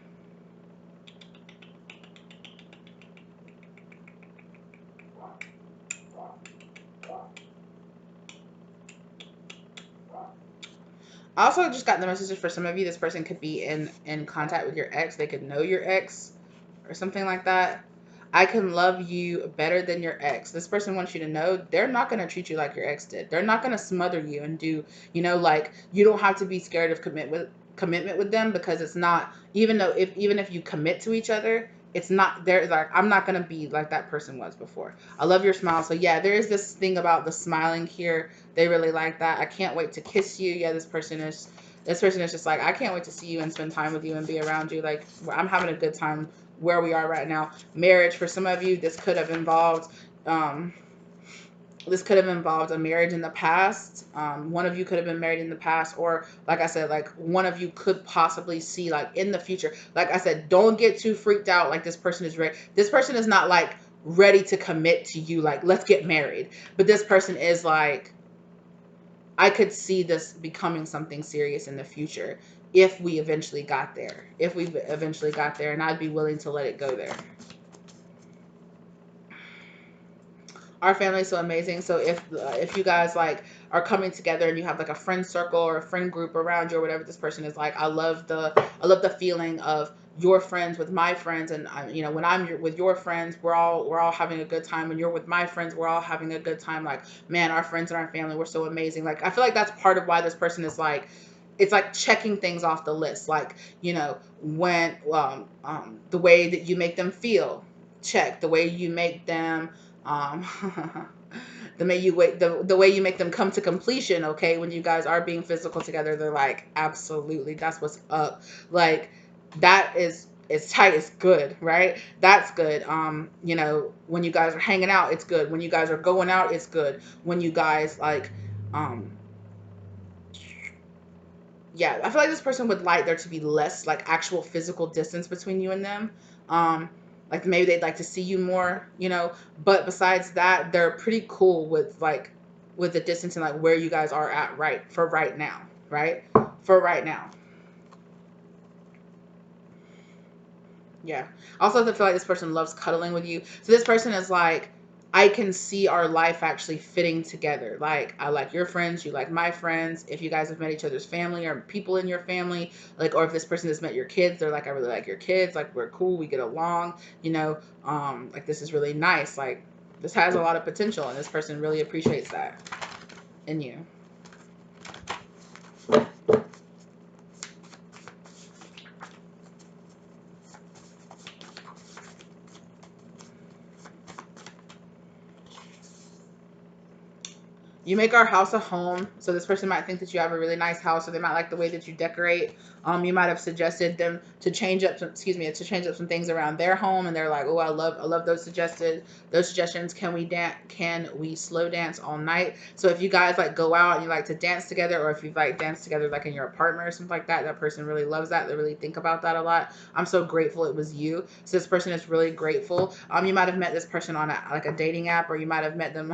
also just got the messages for some of you. This person could be in contact with your ex. They could know your ex or something like that. I can love you better than your ex. This person wants you to know they're not going to treat you like your ex did. They're not going to smother you and do, like, you don't have to be scared of commitment with them, because it's not, even if you commit to each other, it's not, they're like, I'm not going to be like that person was before. I love your smile. So yeah, there is this thing about the smiling here. They really like that. I can't wait to kiss you. Yeah, this person is just like, I can't wait to see you and spend time with you and be around you. Like, I'm having a good time where we are right now. Marriage, for some of you, this could have involved a marriage in the past. One of you could have been married in the past, or like I said, like one of you could possibly see like in the future. Like I said, don't get too freaked out like this person is ready. This person is not like ready to commit to you, like, let's get married. But this person is like, I could see this becoming something serious in the future if we eventually got there. And I'd be willing to let it go there. Our family is so amazing. So if you guys like are coming together and you have like a friend circle or a friend group around you or whatever, this person is like, I love the feeling of your friends with my friends, and when I'm with your friends, we're all having a good time. When you're with my friends, we're all having a good time. Like, man, our friends and our family, we're so amazing. Like, I feel like that's part of why this person is like, it's like checking things off the list. Like, when the way that you make them feel, check. The way you make them um the way you make them come to completion, okay, when you guys are being physical together, they're like, absolutely, that's what's up. Like, that is, it's tight, it's good, right? That's good. When you guys are hanging out, it's good. When you guys are going out, it's good. When you guys like yeah, I feel like this person would like there to be less like actual physical distance between you and them. Like, maybe they'd like to see you more, but besides that, they're pretty cool with like with the distance and like where you guys are at right now, right? For right now. Yeah. Also, I feel like this person loves cuddling with you. So this person is like, I can see our life actually fitting together. Like, I like your friends, you like my friends. If you guys have met each other's family or people in your family, like, or if this person has met your kids, they're like, I really like your kids. Like, we're cool, we get along. Like, this is really nice. Like, this has a lot of potential, and this person really appreciates that in you. You make our house a home. So this person might think that you have a really nice house, or they might like the way that you decorate. You might have suggested them to change up some, to change up some things around their home, and they're like, oh, I love those suggestions. Can we slow dance all night? So if you guys like go out and you like to dance together, or if you like dance together like in your apartment or something like that, that person really loves that. They really think about that a lot. I'm so grateful it was you. So this person is really grateful. You might have met this person on a dating app, or you might have met them.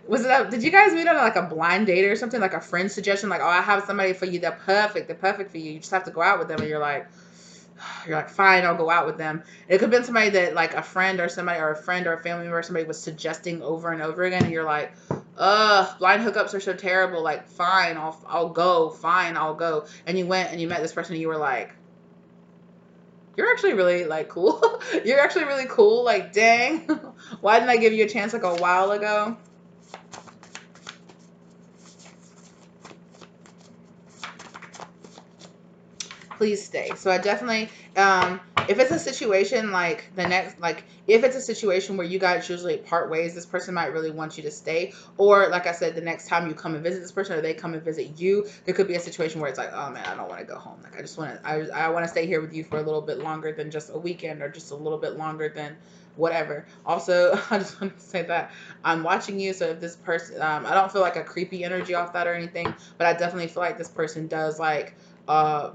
Did you guys meet on like a blind date or something, like a friend suggestion, like, oh, I have somebody for you, they're perfect for you. You just have to go out with them, and you're like, fine, I'll go out with them. It could have been somebody that like a friend or somebody, or a friend or a family member, or somebody was suggesting over and over again, and you're like, ugh, blind hookups are so terrible. Like, fine, I'll go. Fine, I'll go. And you went and you met this person, and you were like, you're actually really like cool. You're actually really cool. Like, dang, why didn't I give you a chance like a while ago? Please stay. So I definitely, if it's a situation like if it's a situation where you guys usually part ways, this person might really want you to stay. Or like I said, the next time you come and visit this person, or they come and visit you, there could be a situation where it's like, oh man, I don't want to go home. Like, I just want to, I want to stay here with you for a little bit longer than just a weekend, or just a little bit longer than whatever. Also, I just want to say that I'm watching you. So if this person, I don't feel like a creepy energy off that or anything, but I definitely feel like this person does like,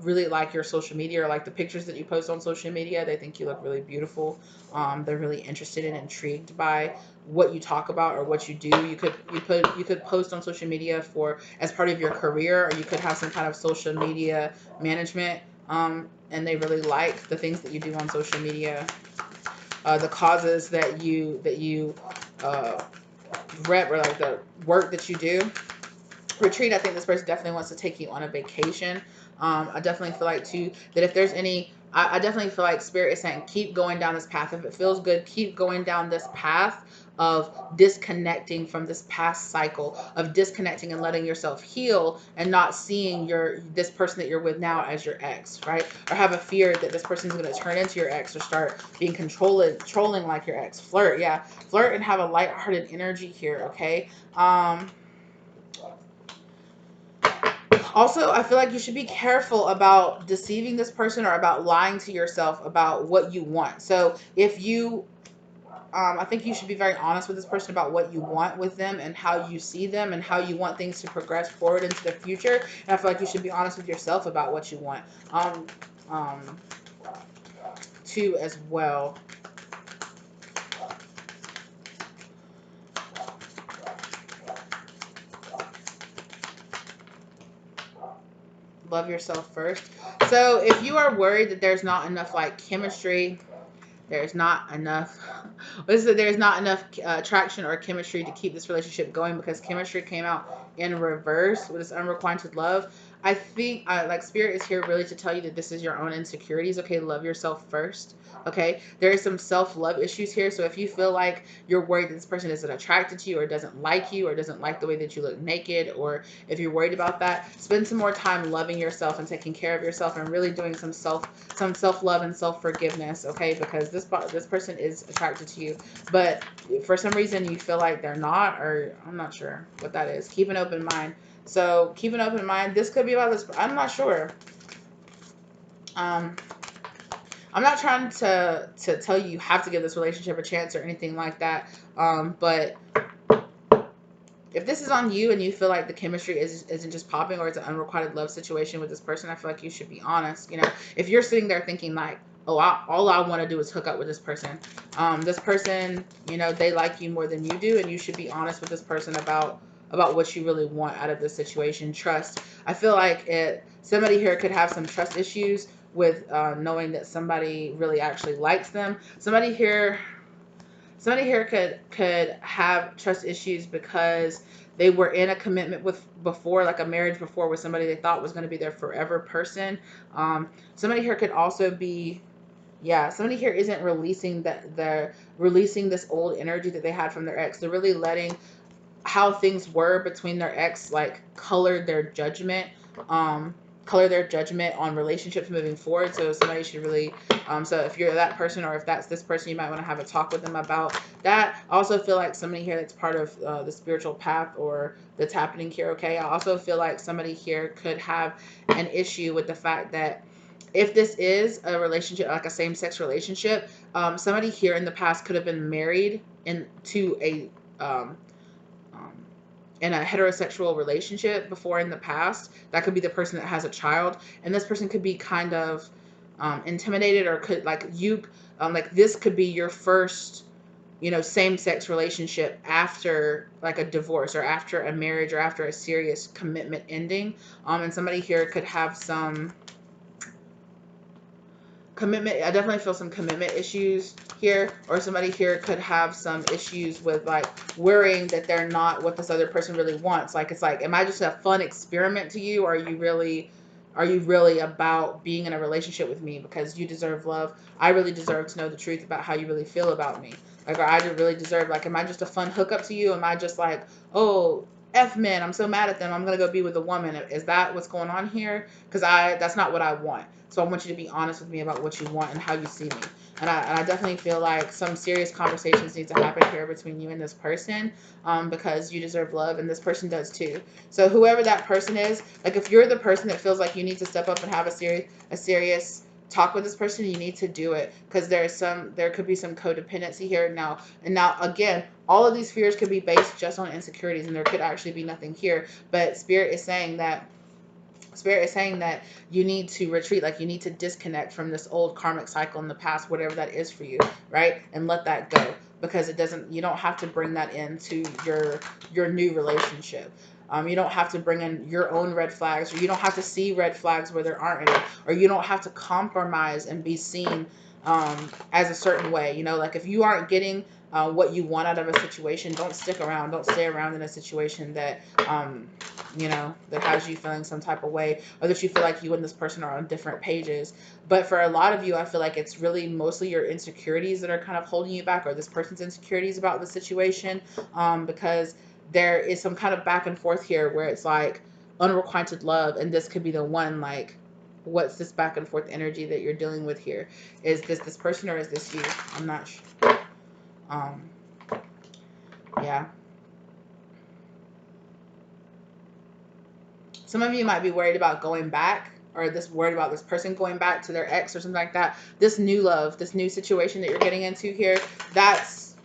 really like your social media, or like the pictures that you post on social media. They think you look really beautiful. They're really interested and intrigued by what you talk about or what you do. You could post on social media for as part of your career, or you could have some kind of social media management. And they really like the things that you do on social media, the causes that you rep, or like the work that you do. Retreat, I think this person definitely wants to take you on a vacation. I definitely feel like too that if there's any, I definitely feel like Spirit is saying keep going down this path. If it feels good, keep going down this path of disconnecting from this past cycle, of disconnecting and letting yourself heal, and not seeing this person that you're with now as your ex, right? Or have a fear that this person is going to turn into your ex, or start being trolling like your ex. Flirt, yeah, flirt and have a lighthearted energy here, okay? Also, I feel like you should be careful about deceiving this person, or about lying to yourself about what you want. So if you, I think you should be very honest with this person about what you want with them, and how you see them, and how you want things to progress forward into the future. And I feel like you should be honest with yourself about what you want, too, as well. Love yourself first. So if you are worried that there's not enough like chemistry, there's not enough there's not enough attraction or chemistry to keep this relationship going, because chemistry came out in reverse with this unrequited love. I think like Spirit is here really to tell you that this is your own insecurities. Okay, love yourself first. Okay, there is some self-love issues here. So if you feel like you're worried that this person isn't attracted to you, or doesn't like you, or doesn't like the way that you look naked, or if you're worried about that, spend some more time loving yourself and taking care of yourself, and really doing some self-love and self-forgiveness. Okay, because this person is attracted to you, but for some reason you feel like they're not, or I'm not sure what that is. Keep an open mind. So keep an open mind. This could be about this. I'm not sure. I'm not trying to tell you have to give this relationship a chance or anything like that. But if this is on you, and you feel like the chemistry isn't just popping, or it's an unrequited love situation with this person, I feel like you should be honest. You know, if you're sitting there thinking like, oh, all I want to do is hook up with this person. This person, you know, they like you more than you do, and you should be honest with this person about what you really want out of this situation. Trust. I feel like somebody here could have some trust issues with knowing that somebody really actually likes them. Somebody here could have trust issues because they were in a commitment with before, like a marriage before, with somebody they thought was going to be their forever person. Somebody here could also be, yeah, somebody here isn't releasing they're releasing this old energy that they had from their ex. They're really letting how things were between their ex like color their judgment. color their judgment on relationships moving forward. So somebody should really, so if you're that person, or if that's this person, you might want to have a talk with them about that. I also feel like somebody here that's part of the spiritual path or that's happening here, okay? I also feel like somebody here could have an issue with the fact that if this is a relationship, like a same-sex relationship, somebody here in the past could have been married into um, in a heterosexual relationship before in the past. That could be the person that has a child, and this person could be kind of intimidated, or could like this could be your first, same-sex relationship after like a divorce, or after a marriage, or after a serious commitment ending. And somebody here could have some commitment. I definitely feel some commitment issues here, or somebody here could have some issues with like worrying that they're not what this other person really wants. Like, it's like, am I just a fun experiment to you, or are you really about being in a relationship with me? Because you deserve love. I really deserve to know the truth about how you really feel about me. Like, or I really deserve, like, am I just a fun hookup to you? Am I just like, oh, F men, I'm so mad at them, I'm gonna go be with a woman? Is that what's going on here? Because that's not what I want. So I want you to be honest with me about what you want and how you see me. And I definitely feel like some serious conversations need to happen here between you and this person, because you deserve love, and this person does too. So whoever that person is, like, if you're the person that feels like you need to step up and have a serious talk with this person, you need to do it, because there could be some codependency here now. And now again, all of these fears could be based just on insecurities, and there could actually be nothing here. But Spirit is saying that you need to retreat, like you need to disconnect from this old karmic cycle in the past, whatever that is for you, right? And let that go, because you don't have to bring that into your new relationship. You don't have to bring in your own red flags, or you don't have to see red flags where there aren't any, or you don't have to compromise and be seen as a certain way. Like, if you aren't getting what you want out of a situation, don't stick around. Don't stay around in a situation that that has you feeling some type of way, or that you feel like you and this person are on different pages. But for a lot of you, I feel like it's really mostly your insecurities that are kind of holding you back, or this person's insecurities about the situation, because there is some kind of back and forth here where it's like unrequited love, and this could be the one. Like, what's this back and forth energy that you're dealing with here? Is this person, or is this you? I'm not sure. Yeah. Some of you might be worried about going back, or worried about this person going back to their ex or something like that. This new love, this new situation that you're getting into here, that's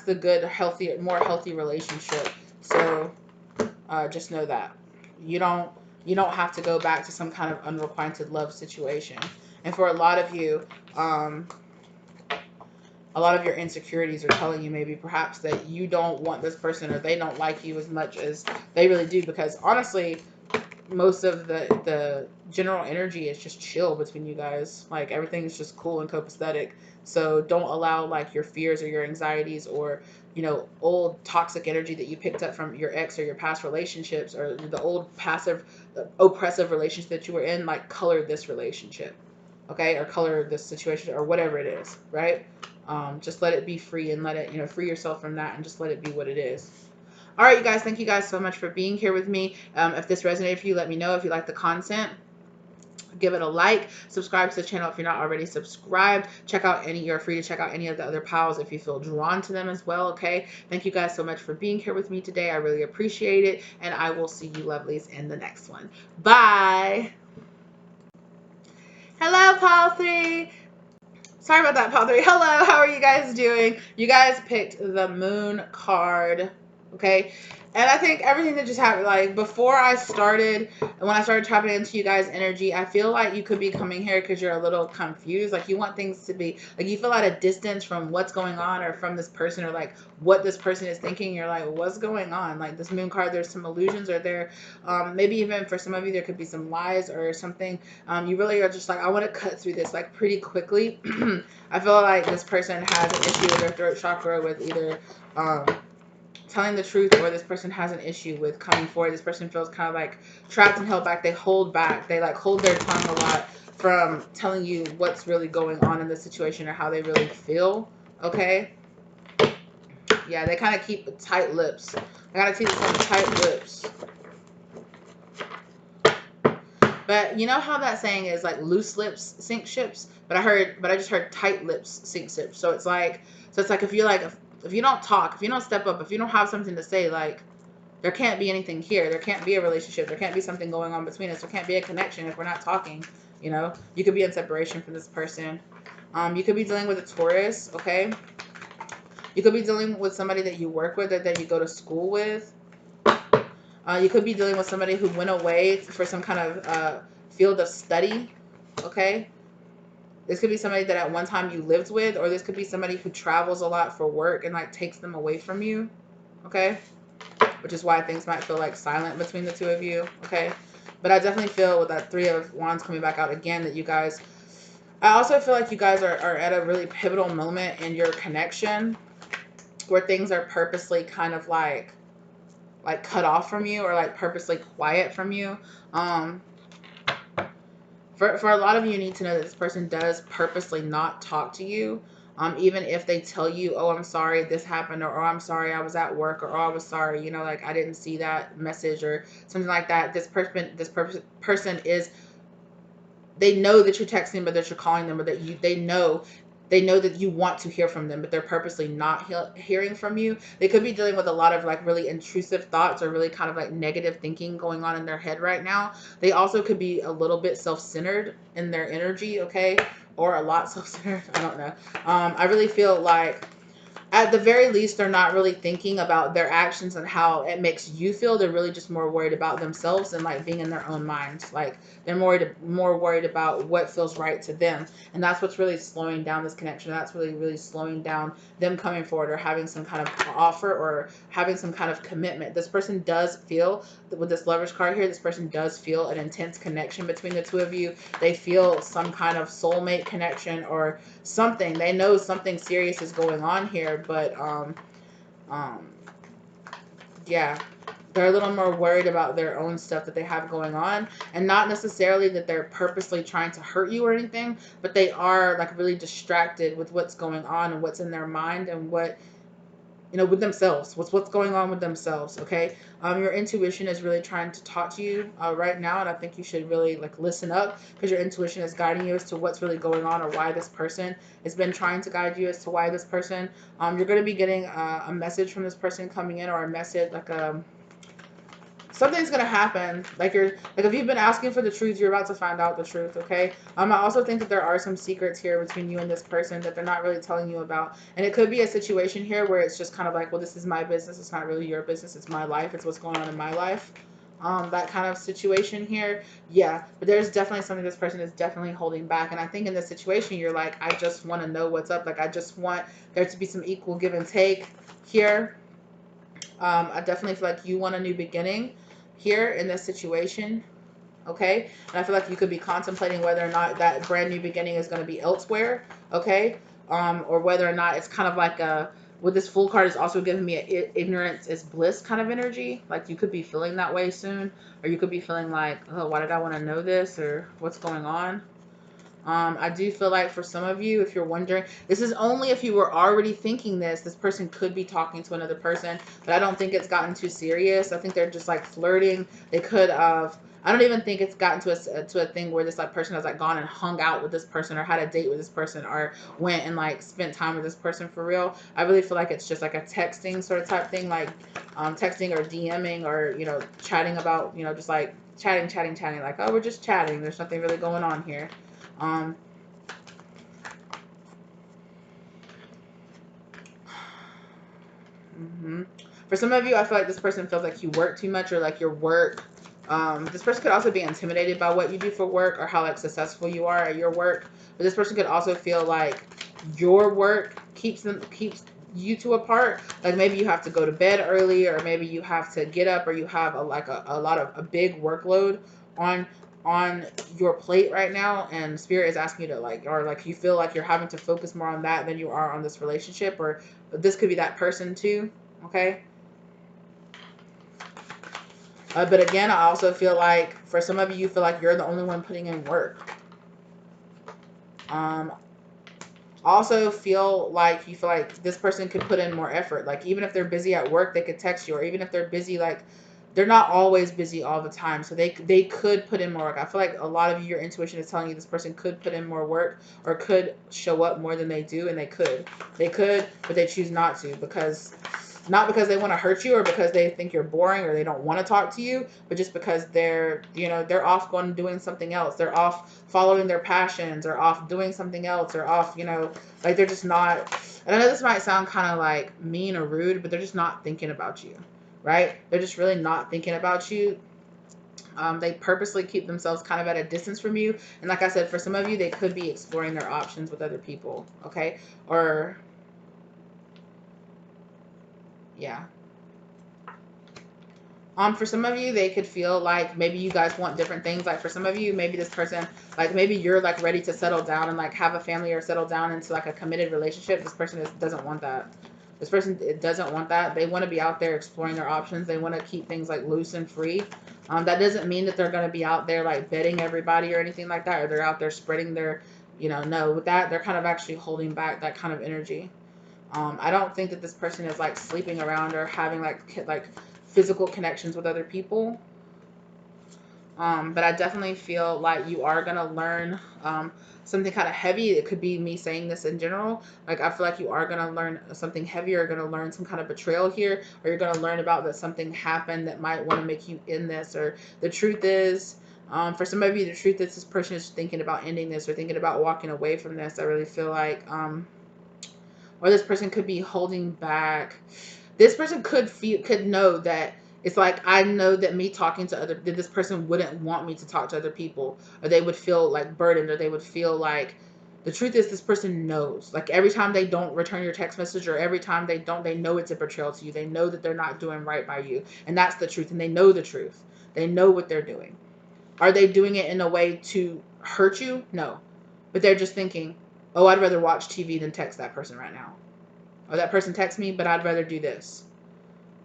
the good, healthy, more healthy relationship. So just know that you don't have to go back to some kind of unrequited love situation. And for a lot of you, a lot of your insecurities are telling you maybe perhaps that you don't want this person, or they don't like you as much as they really do. Because honestly, most of the general energy is just chill between you guys. Like, everything is just cool and copacetic. So don't allow like your fears or your anxieties, or old toxic energy that you picked up from your ex or your past relationships, or the old passive oppressive relationship that you were in, like, color this relationship, okay? Or color this situation, or whatever it is, right? Just let it be free, and let it, free yourself from that, and just let it be what it is. All right, you guys, thank you guys so much for being here with me. If this resonated for you, let me know. If you like the content, give it a like. Subscribe to the channel if you're not already subscribed. You're free to check out any of the other piles if you feel drawn to them as well, okay? Thank you guys so much for being here with me today. I really appreciate it, and I will see you lovelies in the next one. Bye. Hello, Pile 3. Sorry about that, Pile 3. Hello, how are you guys doing? You guys picked the Moon card, okay? And I think everything that just happened, like, before I started, when I started tapping into you guys' energy, I feel like you could be coming here because you're a little confused. Like, you want things to be, like, you feel at a distance from what's going on, or from this person, or like what this person is thinking. You're like, what's going on? Like, this Moon card, there's some illusions, or there, maybe even for some of you, there could be some lies or something. You really are just like, I want to cut through this, like, pretty quickly. I feel like this person has an issue with their throat chakra, with either telling the truth, or this person has an issue with coming forward. This person feels kind of like trapped and held back. They hold back. They like hold their tongue a lot from telling you what's really going on in the situation, or how they really feel, okay? Yeah, they kind of keep tight lips. I gotta keep some tight lips. But you know how that saying is like loose lips sink ships, but I just heard tight lips sink ships. So it's like if you like if you don't talk, if you don't step up, if you don't have something to say, like there can't be anything here. There can't be a relationship. There can't be something going on between us. There can't be a connection if we're not talking. You know, you could be in separation from this person. You could be dealing with a Taurus, okay? You could be dealing with somebody that you work with or that you go to school with. You could be dealing with somebody who went away for some kind of field of study, okay? This could be somebody that at one time you lived with, or this could be somebody who travels a lot for work and like takes them away from you, okay? Which is why things might feel like silent between the two of you, okay? But I definitely feel with that Three of Wands coming back out again that you guys, I also feel like you guys are at a really pivotal moment in your connection where things are purposely kind of like cut off from you or like purposely quiet from you. For a lot of you, you need to know that this person does purposely not talk to you. Even if they tell you, oh, I'm sorry, this happened, or oh, I'm sorry, I was at work, or oh, I was sorry, you know, like I didn't see that message or something like that. Person is, they know that you're texting them, or that you're calling them, or that they know that you want to hear from them, but they're purposely not hearing from you. They could be dealing with a lot of like really intrusive thoughts or really kind of like negative thinking going on in their head right now. They also could be a little bit self-centered in their energy, okay? Or a lot self-centered. I don't know. I really feel like at the very least, they're not really thinking about their actions and how it makes you feel. They're really just more worried about themselves and like being in their own minds. Like they're more worried about what feels right to them. And that's what's really slowing down this connection. That's really, really slowing down them coming forward or having some kind of offer or having some kind of commitment. This person does feel, with this Lovers card here, this person does feel an intense connection between the two of you. They feel some kind of soulmate connection or something. They know something serious is going on here, but yeah, they're a little more worried about their own stuff that they have going on, and not necessarily that they're purposely trying to hurt you or anything, but they are like really distracted with what's going on and what's in their mind and what, you know, with themselves, what's going on with themselves, okay? Your intuition is really trying to talk to you right now, and I think you should really like listen up, because your intuition is guiding you as to what's really going on or why this person has been trying to guide you as to why this person, you're going to be getting a message from this person coming in, or a message like something's gonna happen. Like if you've been asking for the truth, you're about to find out the truth, okay? I also think that there are some secrets here between you and this person that they're not really telling you about. And it could be a situation here where it's just kind of like, well, this is my business, it's not really your business, it's my life, it's what's going on in my life. That kind of situation here. Yeah, but there's definitely something this person is definitely holding back. And I think in this situation, you're like, I just want to know what's up. Like, I just want there to be some equal give and take here. I definitely feel like you want a new beginning here in this situation, okay? And I feel like you could be contemplating whether or not that brand new beginning is going to be elsewhere, okay? Or whether or not it's kind of like with this Fool card is also giving me a ignorance is bliss kind of energy. Like you could be feeling that way soon, or you could be feeling like, oh, why did I want to know this, or what's going on? I do feel like for some of you, if you're wondering, this is only if you were already thinking this person could be talking to another person, but I don't think it's gotten too serious. I think they're just like flirting. They could have, I don't even think it's gotten to a thing where this like person has like gone and hung out with this person or had a date with this person or went and like spent time with this person for real. I really feel like it's just like a texting sort of type thing, like texting or DMing or, you know, chatting about, you know, just like chatting, like, oh, we're just chatting. There's nothing really going on here. For some of you, I feel like this person feels like you work too much or like your work. This person could also be intimidated by what you do for work or how like successful you are at your work. But this person could also feel like your work keeps you two apart. Like maybe you have to go to bed early, or maybe you have to get up, or you have a big workload on your plate right now, and spirit is asking you to like, or like you feel like you're having to focus more on that than you are on this relationship, or this could be that person too, okay? But again, I also feel like for some of you, you feel like you're the only one putting in work. Also feel like you feel like this person could put in more effort. Like even if they're busy at work, they could text you, or even if they're busy like they're not always busy all the time. So they could put in more work. I feel like a lot of you, your intuition is telling you this person could put in more work or could show up more than they do, and they could. They could, but they choose not to, because not because they want to hurt you or because they think you're boring or they don't want to talk to you, but just because they're, you know, they're off going doing something else. They're off following their passions or off doing something else or off, you know, like they're just not, and I know this might sound kind of like mean or rude, but they're just not thinking about you, right? They're just really not thinking about you. They purposely keep themselves kind of at a distance from you. And like I said, for some of you, they could be exploring their options with other people, okay? Or, yeah. For some of you, they could feel like maybe you guys want different things. Like for some of you, maybe this person, like maybe you're like ready to settle down and like have a family or settle down into like a committed relationship. This person doesn't want that. This person doesn't want that. They want to be out there exploring their options. They want to keep things like loose and free. That doesn't mean that they're going to be out there like betting everybody or anything like that, or they're out there spreading their, you know, no, with that, they're kind of actually holding back that kind of energy. I don't think that this person is like sleeping around or having like physical connections with other people. But I definitely feel like you are going to learn something kind of heavy. It could be me saying this in general. Like, I feel like you are going to learn something heavy. You're going to learn some kind of betrayal here, or you're going to learn about that something happened that might want to make you end this. Or the truth is, for some of you, the truth is this person is thinking about ending this or thinking about walking away from this. I really feel like, or this person could be holding back. This person could know that it's like, I know that me talking to that this person wouldn't want me to talk to other people, or they would feel like burdened, or they would feel like, the truth is this person knows, like every time they don't return your text message or every time they don't, they know it's a betrayal to you. They know that they're not doing right by you, and that's the truth, and they know the truth. They know what they're doing. Are they doing it in a way to hurt you? No, but they're just thinking, oh, I'd rather watch TV than text that person right now. Oh, that person texts me, but I'd rather do this.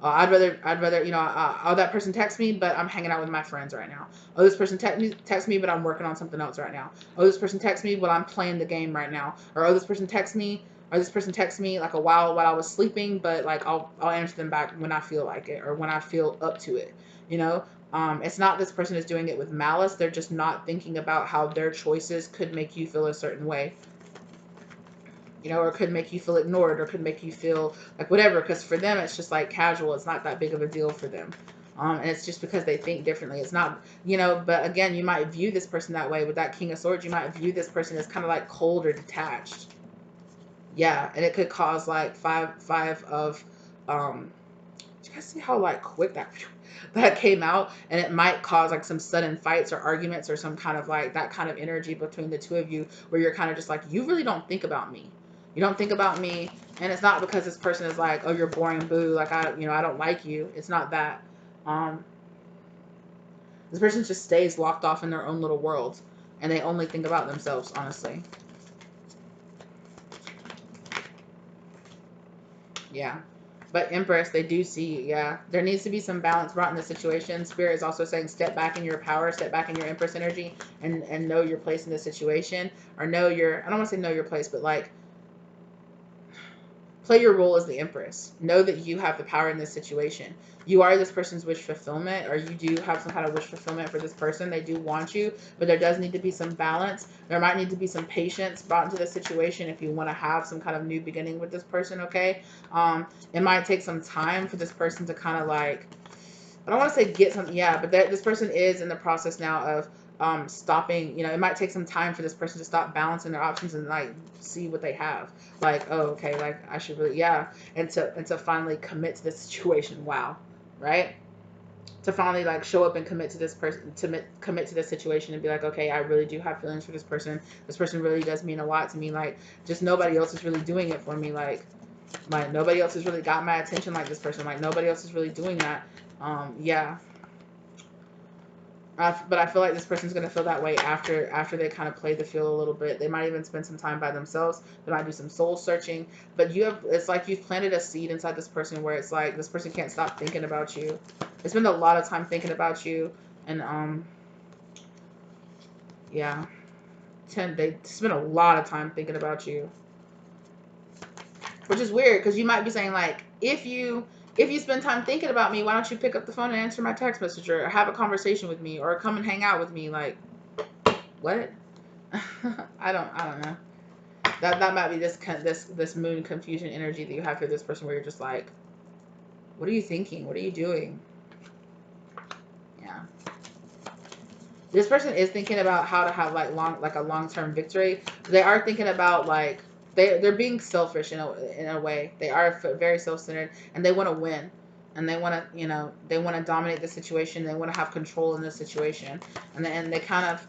I'd rather, you know, oh, that person texts me, but I'm hanging out with my friends right now. Oh, this person texts me, but I'm working on something else right now. Oh, this person texts me, but I'm playing the game right now. Or, oh, this person texts me, like a while I was sleeping, but like I'll answer them back when I feel like it or when I feel up to it. You know, it's not this person is doing it with malice. They're just not thinking about how their choices could make you feel a certain way. You know, or could make you feel ignored, or could make you feel like whatever, because for them it's just like casual. It's not that big of a deal for them. And it's just because they think differently. It's not, you know, but again, you might view this person that way. With that King of Swords, you might view this person as kind of like cold or detached. Yeah, and it could cause like five of, you guys see how like quick that came out, and it might cause like some sudden fights or arguments or some kind of like that kind of energy between the two of you, where you're kind of just like, you really don't think about me. You don't think about me, and it's not because this person is like, oh, you're boring, boo, like I don't like you. It's not that. Um, this person just stays locked off in their own little world, and they only think about themselves, honestly. Yeah. But Empress, they do see, yeah, there needs to be some balance brought in the situation. Spirit is also saying step back in your power, step back in your Empress energy, and know your place in the situation, or know your, I don't want to say know your place, but like, play your role as the Empress. Know that you have the power in this situation. You are this person's wish fulfillment, or you do have some kind of wish fulfillment for this person. They do want you, but there does need to be some balance. There might need to be some patience brought into the situation if you want to have some kind of new beginning with this person, okay? It might take some time for this person to kind of like, I don't want to say get some, yeah, but this person is in the process now of stopping. You know, it might take some time for this person to stop balancing their options and like see what they have. Like, oh, okay, like I should really, yeah, and to finally commit to this situation. Wow, right? To finally like show up and commit to this person, to commit to this situation and be like, okay, I really do have feelings for this person. This person really does mean a lot to me. Like, just nobody else is really doing it for me. Like nobody else has really got my attention like this person. Like nobody else is really doing that. Yeah. But I feel like this person's going to feel that way after they kind of play the field a little bit. They might even spend some time by themselves. They might do some soul searching. But it's like you've planted a seed inside this person where it's like this person can't stop thinking about you. They spend a lot of time thinking about you. And, yeah. They spend a lot of time thinking about you. Which is weird, because you might be saying like, if you If you spend time thinking about me, why don't you pick up the phone and answer my text message or have a conversation with me or come and hang out with me? Like, what? I don't know. That might be this moon confusion energy that you have for this person where you're just like, what are you thinking? What are you doing? Yeah. This person is thinking about how to have like a long-term victory. They are thinking about like they're being selfish in a way. They are very self-centered and they want to win. And they want to, they want to dominate the situation. They want to have control in the situation. And they kind of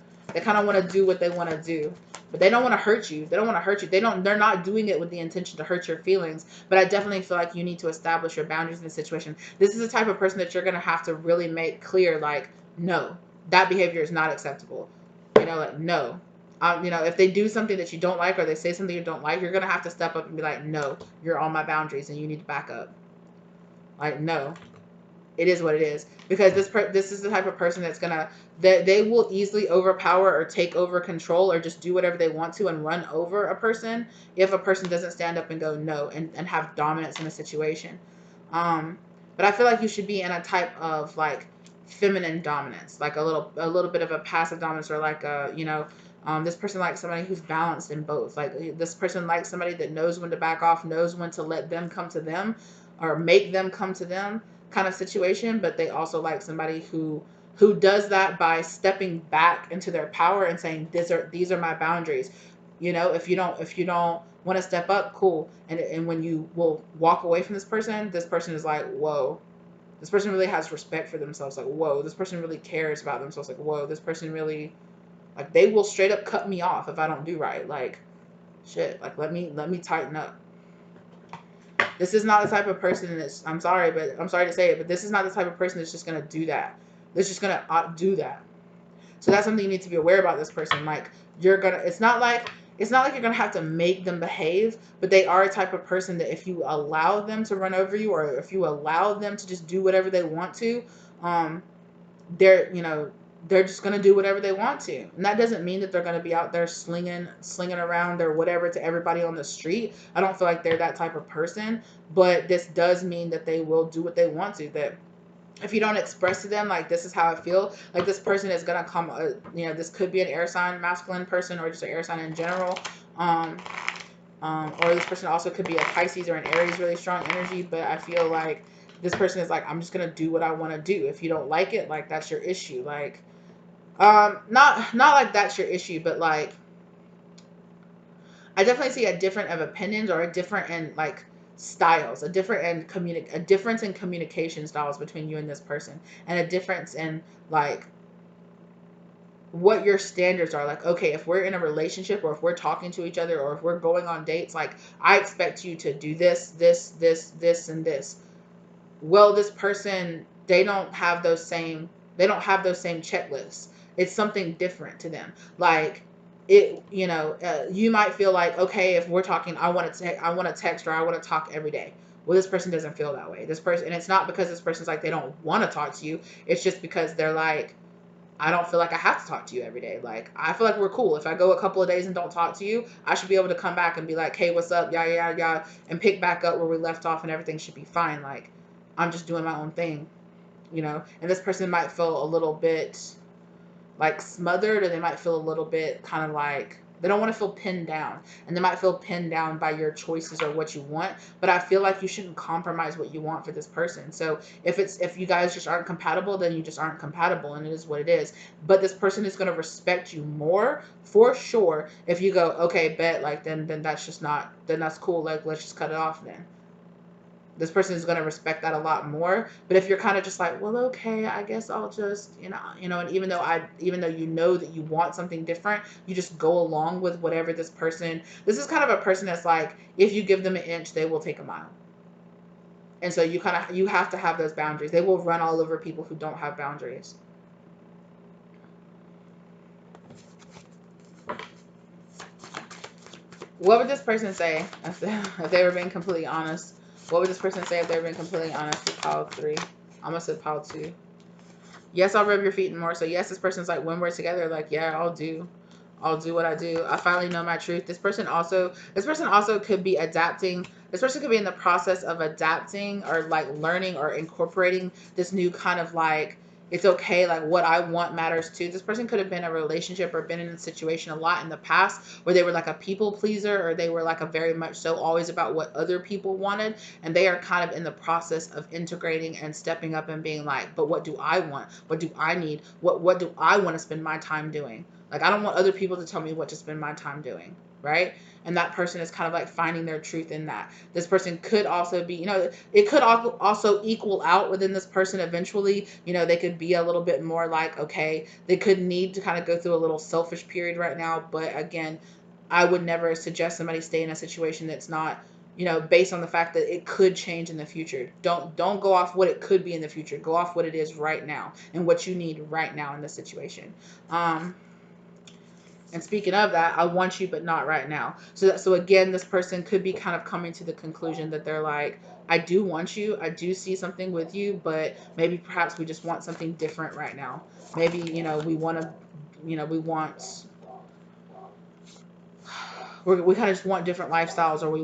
want to do what they want to do. But they don't want to hurt you. They don't want to hurt you. They're not doing it with the intention to hurt your feelings. But I definitely feel like you need to establish your boundaries in the situation. This is the type of person that you're going to have to really make clear, like, no, that behavior is not acceptable. Like, no. If they do something that you don't like or they say something you don't like, you're going to have to step up and be like, no, you're on my boundaries and you need to back up. Like, no, it is what it is. Because this is the type of person that's going to, they will easily overpower or take over control or just do whatever they want to and run over a person if a person doesn't stand up and go no and have dominance in a situation. But I feel like you should be in a type of like feminine dominance, like a little bit of a passive dominance, or like this person likes somebody who's balanced in both. Like this person likes somebody that knows when to back off, knows when to let them come to them or make them come to them kind of situation, but they also like somebody who does that by stepping back into their power and saying these are my boundaries. If you don't want to step up, cool. And when you will walk away from this person is like, whoa, this person really has respect for themselves. Like, whoa, this person really cares about themselves. Like, whoa, this person really, like, they will straight up cut me off if I don't do right. Like, shit, like, let me tighten up. This is not the type of person that's, I'm sorry to say it, but this is not the type of person that's just going to do that. That's just going to do that. So that's something you need to be aware about this person. Like, it's not like you're going to have to make them behave, but they are a type of person that if you allow them to run over you, or if you allow them to just do whatever they want to, they're just going to do whatever they want to. And that doesn't mean that they're going to be out there slinging around or whatever to everybody on the street. I don't feel like they're that type of person, but this does mean that they will do what they want to. That if you don't express to them, like, this is how I feel, like, this person is going to come, this could be an air sign masculine person or just an air sign in general. Or this person also could be a Pisces or an Aries, really strong energy. But I feel like this person is like, I'm just going to do what I want to do. If you don't like it, like, that's your issue. Like, not like that's your issue, but like, I definitely see a different of opinions, or a different in like styles, a difference in communication styles between you and this person, and a difference in like what your standards are. Like, okay, if we're in a relationship, or if we're talking to each other, or if we're going on dates, like, I expect you to do this, and this. Well, this person, they don't have those same checklists. It's something different to them. Like, you might feel like, okay, if we're talking, I want to text, or I want to talk every day. Well, this person doesn't feel that way. This person, and it's not because this person's like, they don't want to talk to you. It's just because they're like, I don't feel like I have to talk to you every day. Like, I feel like we're cool. If I go a couple of days and don't talk to you, I should be able to come back and be like, hey, what's up? Yeah, and pick back up where we left off, and everything should be fine. Like, I'm just doing my own thing, And this person might feel a little bit like smothered, or they might feel a little bit kind of like they don't want to feel pinned down, and they might feel pinned down by your choices or what you want. But I feel like you shouldn't compromise what you want for this person. So if you guys just aren't compatible, then you just aren't compatible, and it is what it is. But this person is going to respect you more for sure if you go, okay, bet, like, then that's just not, then that's cool, like, let's just cut it off then. This person is going to respect that a lot more. But if you're kind of just like, well, okay, I guess I'll just, and even though that you want something different, you just go along with whatever this is kind of a person that's like, if you give them an inch, they will take a mile. And so you have to have those boundaries. They will run all over people who don't have boundaries. What would this person say if they were being completely honest? What would this person say if they were being completely honest with pile 3? I almost said pile 2. Yes, I'll rub your feet and more. So yes, this person's like, when we're together, like, yeah, I'll do what I do. I finally know my truth. This person also could be adapting This person could be in the process of adapting or like learning or incorporating this new kind of like, it's okay, like what I want matters too. This person could have been in a relationship or been in a situation a lot in the past where they were like a people pleaser, or they were like a very much so always about what other people wanted, and they are kind of in the process of integrating and stepping up and being like, but what do I want? What do I need? What do I want to spend my time doing? Like, I don't want other people to tell me what to spend my time doing, right? And that person is kind of like finding their truth in that. This person could also be, it could also equal out within this person eventually. They could be a little bit more like, okay, they could need to kind of go through a little selfish period right now. But again, I would never suggest somebody stay in a situation that's not, based on the fact that it could change in the future. Don't go off what it could be in the future. Go off what it is right now and what you need right now in this situation. And speaking of that, I want you, but not right now. So again, this person could be kind of coming to the conclusion that they're like, I do want you. I do see something with you, but maybe perhaps we just want something different right now. Maybe, we want to, we want, we kind of just want different lifestyles, or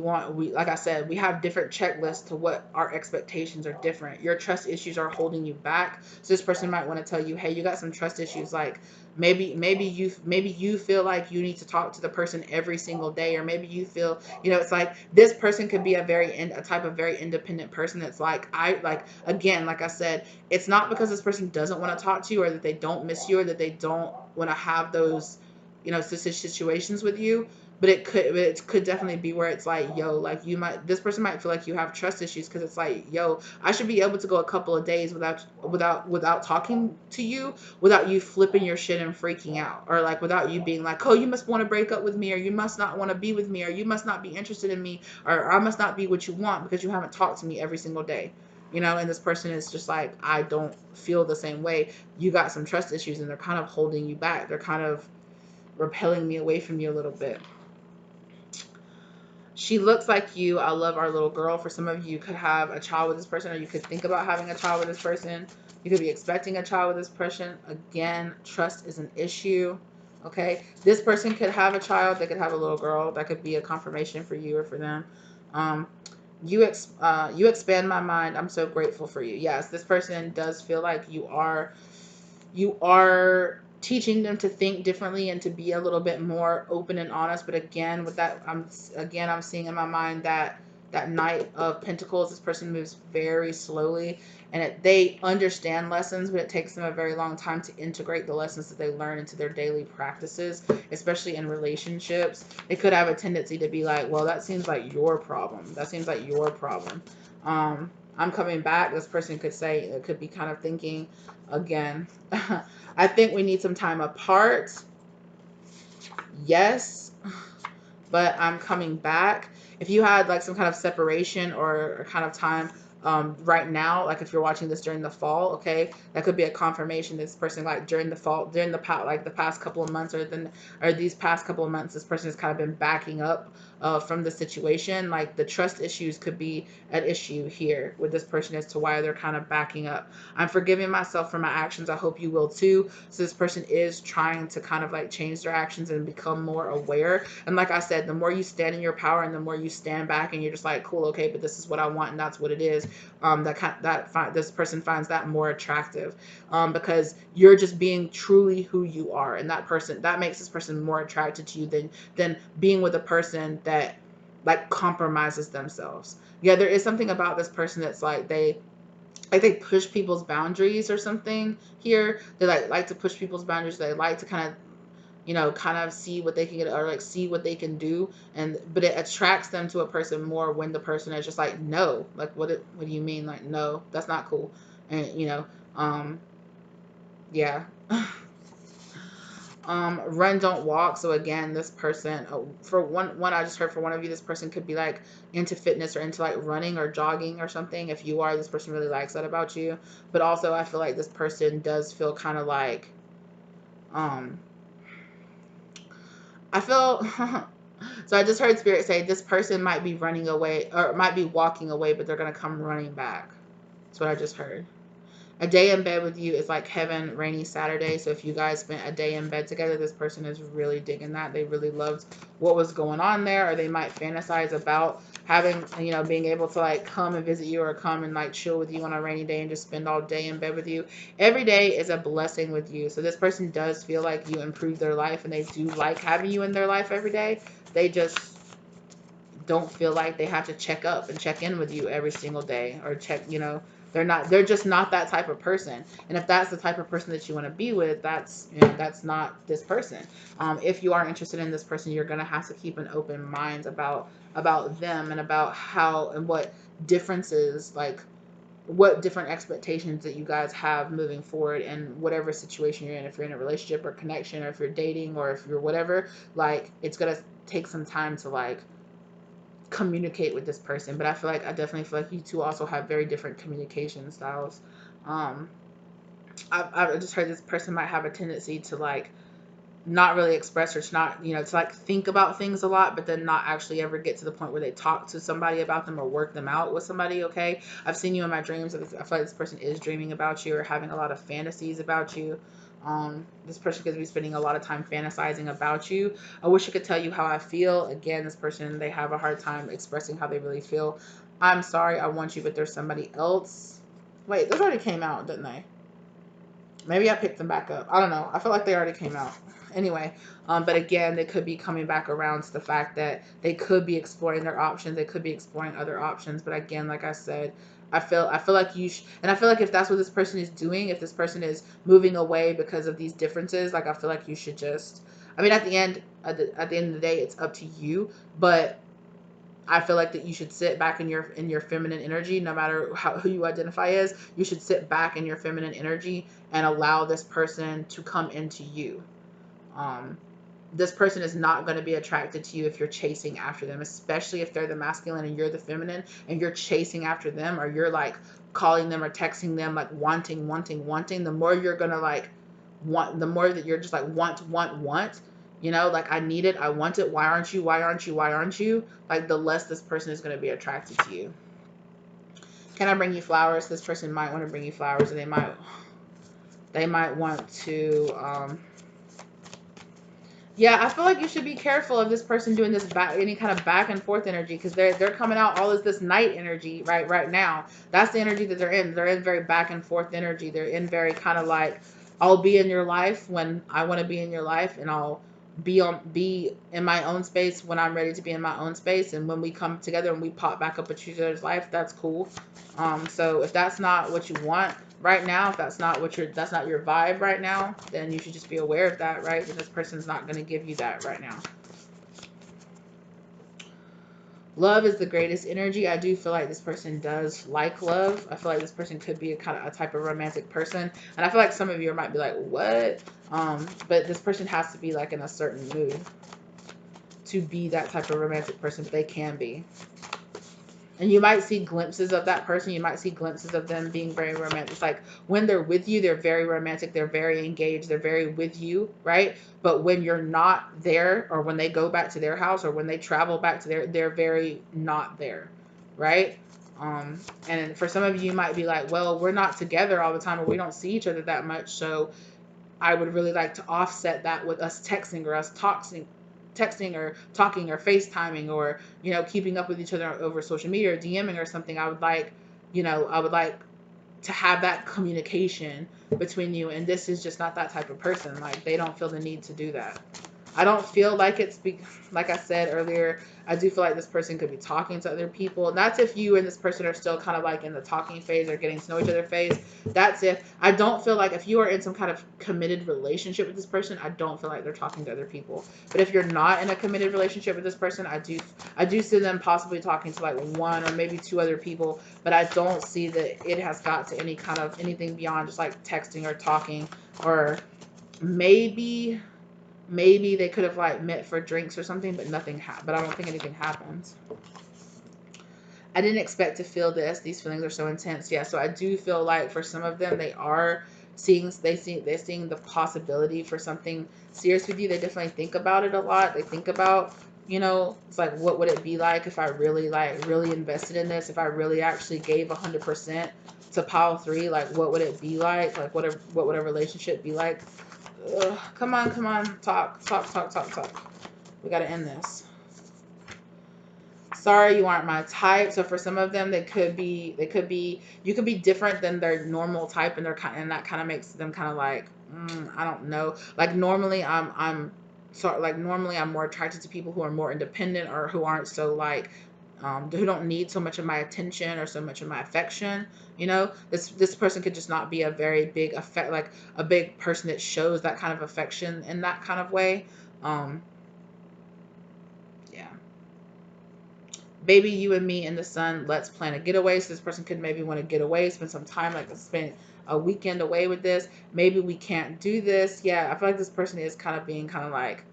like I said, we have different checklists to what our expectations are different. Your trust issues are holding you back. So this person might want to tell you, hey, you got some trust issues. Like maybe you feel like you need to talk to the person every single day, or maybe you feel, it's like this person could be a type of very independent person that's like, again, like I said, it's not because this person doesn't want to talk to you, or that they don't miss you, or that they don't want to have those, situations with you. But it could definitely be where it's like, yo, like this person might feel like you have trust issues, because it's like, yo, I should be able to go a couple of days without talking to you, without you flipping your shit and freaking out, or like without you being like, oh, you must want to break up with me, or you must not want to be with me, or you must not be interested in me, or I must not be what you want because you haven't talked to me every single day. And this person is just like, I don't feel the same way. You got some trust issues, and they're kind of holding you back. They're kind of repelling me away from you a little bit. She looks like you. I love our little girl. For some of you, you could have a child with this person, or you could think about having a child with this person. You could be expecting a child with this person. Again, trust is an issue. Okay, this person could have a child. They could have a little girl. That could be a confirmation for you or for them. Um, you expand my mind. I'm so grateful for you. Yes, this person does feel like you are teaching them to think differently and to be a little bit more open and honest. But again, with that, I'm seeing in my mind that Knight of Pentacles, this person moves very slowly, and they understand lessons, but it takes them a very long time to integrate the lessons that they learn into their daily practices, especially in relationships. They could have a tendency to be like, well, that seems like your problem. That seems like your problem. I'm coming back. This person could say, it could be kind of thinking again. I think we need some time apart. Yes, but I'm coming back. If you had like some kind of separation or kind of time right now, like if you're watching this during the fall, okay, that could be a confirmation this person, like during the fall, during the past couple of months, or these past couple of months, this person has kind of been backing up from the situation. Like the trust issues could be an issue here with this person as to why they're kind of backing up. I'm forgiving myself for my actions. I hope you will too. So this person is trying to kind of like change their actions and become more aware. And like I said, the more you stand in your power, and the more you stand back and you're just like, cool, okay, but this is what I want and that's what it is. This person finds that more attractive, because you're just being truly who you are, and that makes this person more attracted to you than being with a person that like compromises themselves. Yeah, there is something about this person that's like they push people's boundaries or something here. They like to push people's boundaries. They like to kind of see what they can get, or like see what they can do, but it attracts them to a person more when the person is just like, no, like what do you mean, like, no, that's not cool. And yeah. Run, don't walk. So again, this person, for one I just heard for one of you, this person could be like into fitness or into like running or jogging or something. If you are, this person really likes that about you. But also I feel like this person does feel kind of like um I feel so I just heard spirit say this person might be running away or might be walking away, but they're gonna come running back. That's what I just heard. A day in bed with you is like heaven, rainy Saturday. So if you guys spent a day in bed together, this person is really digging that. They really loved what was going on there, or they might fantasize about having, you know, being able to like come and visit you or come and like chill with you on a rainy day and just spend all day in bed with you. Every day is a blessing with you. So this person does feel like you improved their life, and they do like having you in their life every day. They just don't feel like they have to check up and check in with you every single day, or check, you know, they're just not that type of person. And if that's the type of person that you want to be with, that's, you know, that's not this person. If you are interested in this person, you're going to have to keep an open mind about them, and about how and what differences, like what different expectations that you guys have moving forward in whatever situation you're in. If you're in a relationship or connection, or if you're dating, or if you're whatever, like it's going to take some time to like communicate with this person. But I definitely feel like you two also have very different communication styles. um I've just heard this person might have a tendency to like not really express, or to not, you know, to like think about things a lot, but then not actually ever get to the point where they talk to somebody about them or work them out with somebody. Okay, I've seen you in my dreams. I feel like this person is dreaming about you or having a lot of fantasies about you. This person could be spending a lot of time fantasizing about you. I wish I could tell you how I feel. Again, this person, they have a hard time expressing how they really feel. I'm sorry, I want you, but there's somebody else. Wait, those already came out, didn't they? Maybe I picked them back up. I don't know. I feel like they already came out. Anyway, but again, they could be coming back around to the fact that they could be exploring their options. They could be exploring other options. But again, like I said, I feel like and I feel like if that's what this person is doing, if this person is moving away because of these differences, like I feel like you should just. I mean, at the end of the day, it's up to you. But I feel like that you should sit back in your feminine energy, no matter who you identify as. You should sit back in your feminine energy and allow this person to come into you. Um, this person is not going to be attracted to you if you're chasing after them, especially if they're the masculine and you're the feminine, and you're chasing after them, or you're like calling them or texting them like wanting. The more you're gonna like want, the more that you're just like want, you know, like I need it, I want it, why aren't you, like the less this person is going to be attracted to you. Can I bring you flowers? This person might want to bring you flowers, and they might want to yeah, I feel like you should be careful of this person doing this any kind of back and forth energy, because they're coming out all as this night energy right now. That's the energy that they're in. They're in very back and forth energy. They're in very kind of like, I'll be in your life when I want to be in your life, and I'll be in my own space when I'm ready to be in my own space. And when we come together and we pop back up at each other's life, that's cool. So if that's not what you want right now, if that's not your vibe right now, then you should just be aware of that, right? That this person's not going to give you that right now. Love is the greatest energy. I do feel like this person does like love. I feel like this person could be a type of romantic person, and I feel like some of you might be like, what? But this person has to be like in a certain mood to be that type of romantic person, but they can be. And you might see glimpses of that person. You might see glimpses of them being very romantic. It's like when they're with you, they're very romantic. They're very engaged. They're very with you, right? But when you're not there, or when they go back to their house, or when they travel back to they're very not there, right? And for some of you, you might be like, well, we're not together all the time, or we don't see each other that much. So I would really like to offset that with us texting, or us texting or talking or FaceTiming, or, you know, keeping up with each other over social media or DMing or something. I would like, you know, I would like to have that communication between you. And this is just not that type of person. Like, they don't feel the need to do that. I don't feel like it's like I said earlier, I do feel like this person could be talking to other people. That's if you and this person are still kind of like in the talking phase or getting to know each other phase. That's if I don't feel like if you are in some kind of committed relationship with this person, I don't feel like they're talking to other people. But if you're not in a committed relationship with this person, I do see them possibly talking to like one or maybe two other people, but I don't see that it has got to any kind of anything beyond just like texting or talking, or maybe they could have like met for drinks or something, but but I don't think anything happens. I didn't expect to feel this. These feelings are so intense. Yeah, so I do feel like for some of them, they're seeing the possibility for something serious with you. They definitely think about it a lot. They think about, you know, it's like, what would it be like if I really invested in this, if I really actually gave 100%, to pile 3, like what would it be like? Like what would a relationship be like? Ugh, come on, come on. Talk, talk, talk, talk, talk. We gotta end this. Sorry, you aren't my type. So for some of them, you could be different than their normal type, and and that kind of makes them kind of like, I don't know. Like normally normally I'm more attracted to people who are more independent, or who aren't so like, who don't need so much of my attention or so much of my affection. You know, this person could just not be a very big affect, like a big person that shows that kind of affection in that kind of way. Yeah. Baby, you and me in the sun, let's plan a getaway. So this person could maybe want to get away, spend some time, like spend a weekend away with this. Maybe we can't do this. Yeah, I feel like this person is kind of being kind of like,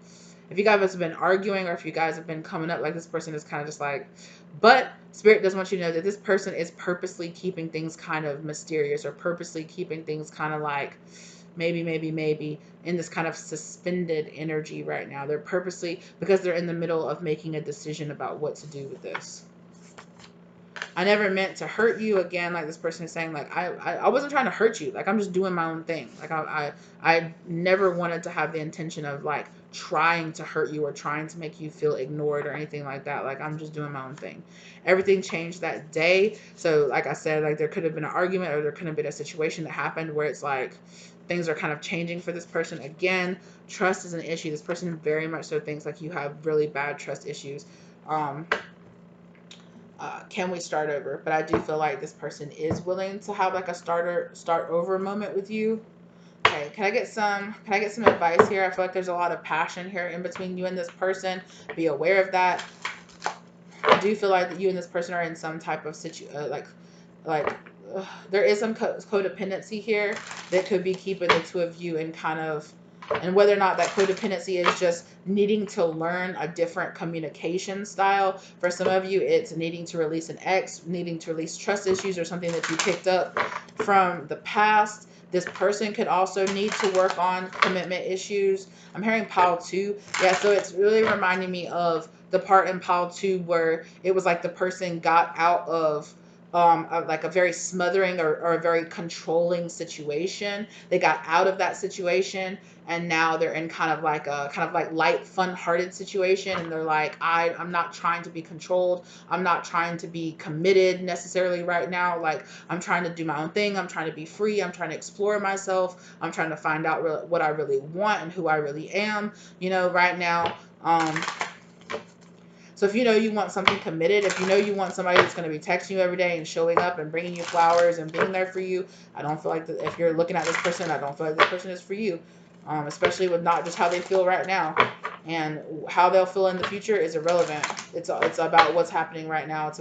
if you guys have been arguing, or if you guys have been coming up, like this person is kind of just like, but Spirit does want you to know that this person is purposely keeping things kind of mysterious, or purposely keeping things kind of like, maybe in this kind of suspended energy right now. They're purposely, because they're in the middle of making a decision about what to do with this. I never meant to hurt you. Again, like this person is saying, like, I wasn't trying to hurt you. Like, I'm just doing my own thing. Like, I never wanted to have the intention of like trying to hurt you or trying to make you feel ignored or anything like that. Like, I'm just doing my own thing. Everything changed that day. So like I said, like there could have been an argument, or there could have been a situation that happened where it's like things are kind of changing for this person. Again, trust is an issue. This person very much so thinks like you have really bad trust issues. Can we start over? But I do feel like this person is willing to have like a start over moment with you. Okay, can I get some advice here? I feel like there's a lot of passion here in between you and this person. Be aware of that. I do feel like that you and this person are in some type of there is some codependency here that could be keeping the two of you in kind of, and whether or not that codependency is just needing to learn a different communication style. For some of you, it's needing to release an ex, needing to release trust issues, or something that you picked up from the past. This person could also need to work on commitment issues. I'm hearing pile 2. Yeah, so it's really reminding me of the part in pile 2 where it was like the person got out of like a very smothering, or a very controlling situation. They got out of that situation, and now they're in kind of like a light, fun-hearted situation, and they're like, I'm not trying to be controlled. I'm not trying to be committed necessarily right now. Like, I'm trying to do my own thing. I'm trying to be free. I'm trying to explore myself. I'm trying to find out what I really want and who I really am, right now. So if you know you want something committed, if you know you want somebody that's going to be texting you every day and showing up and bringing you flowers and being there for you, I don't feel like if you're looking at this person, I don't feel like this person is for you. Especially with not just how they feel right now, and how they'll feel in the future is irrelevant. It's about what's happening right now. It's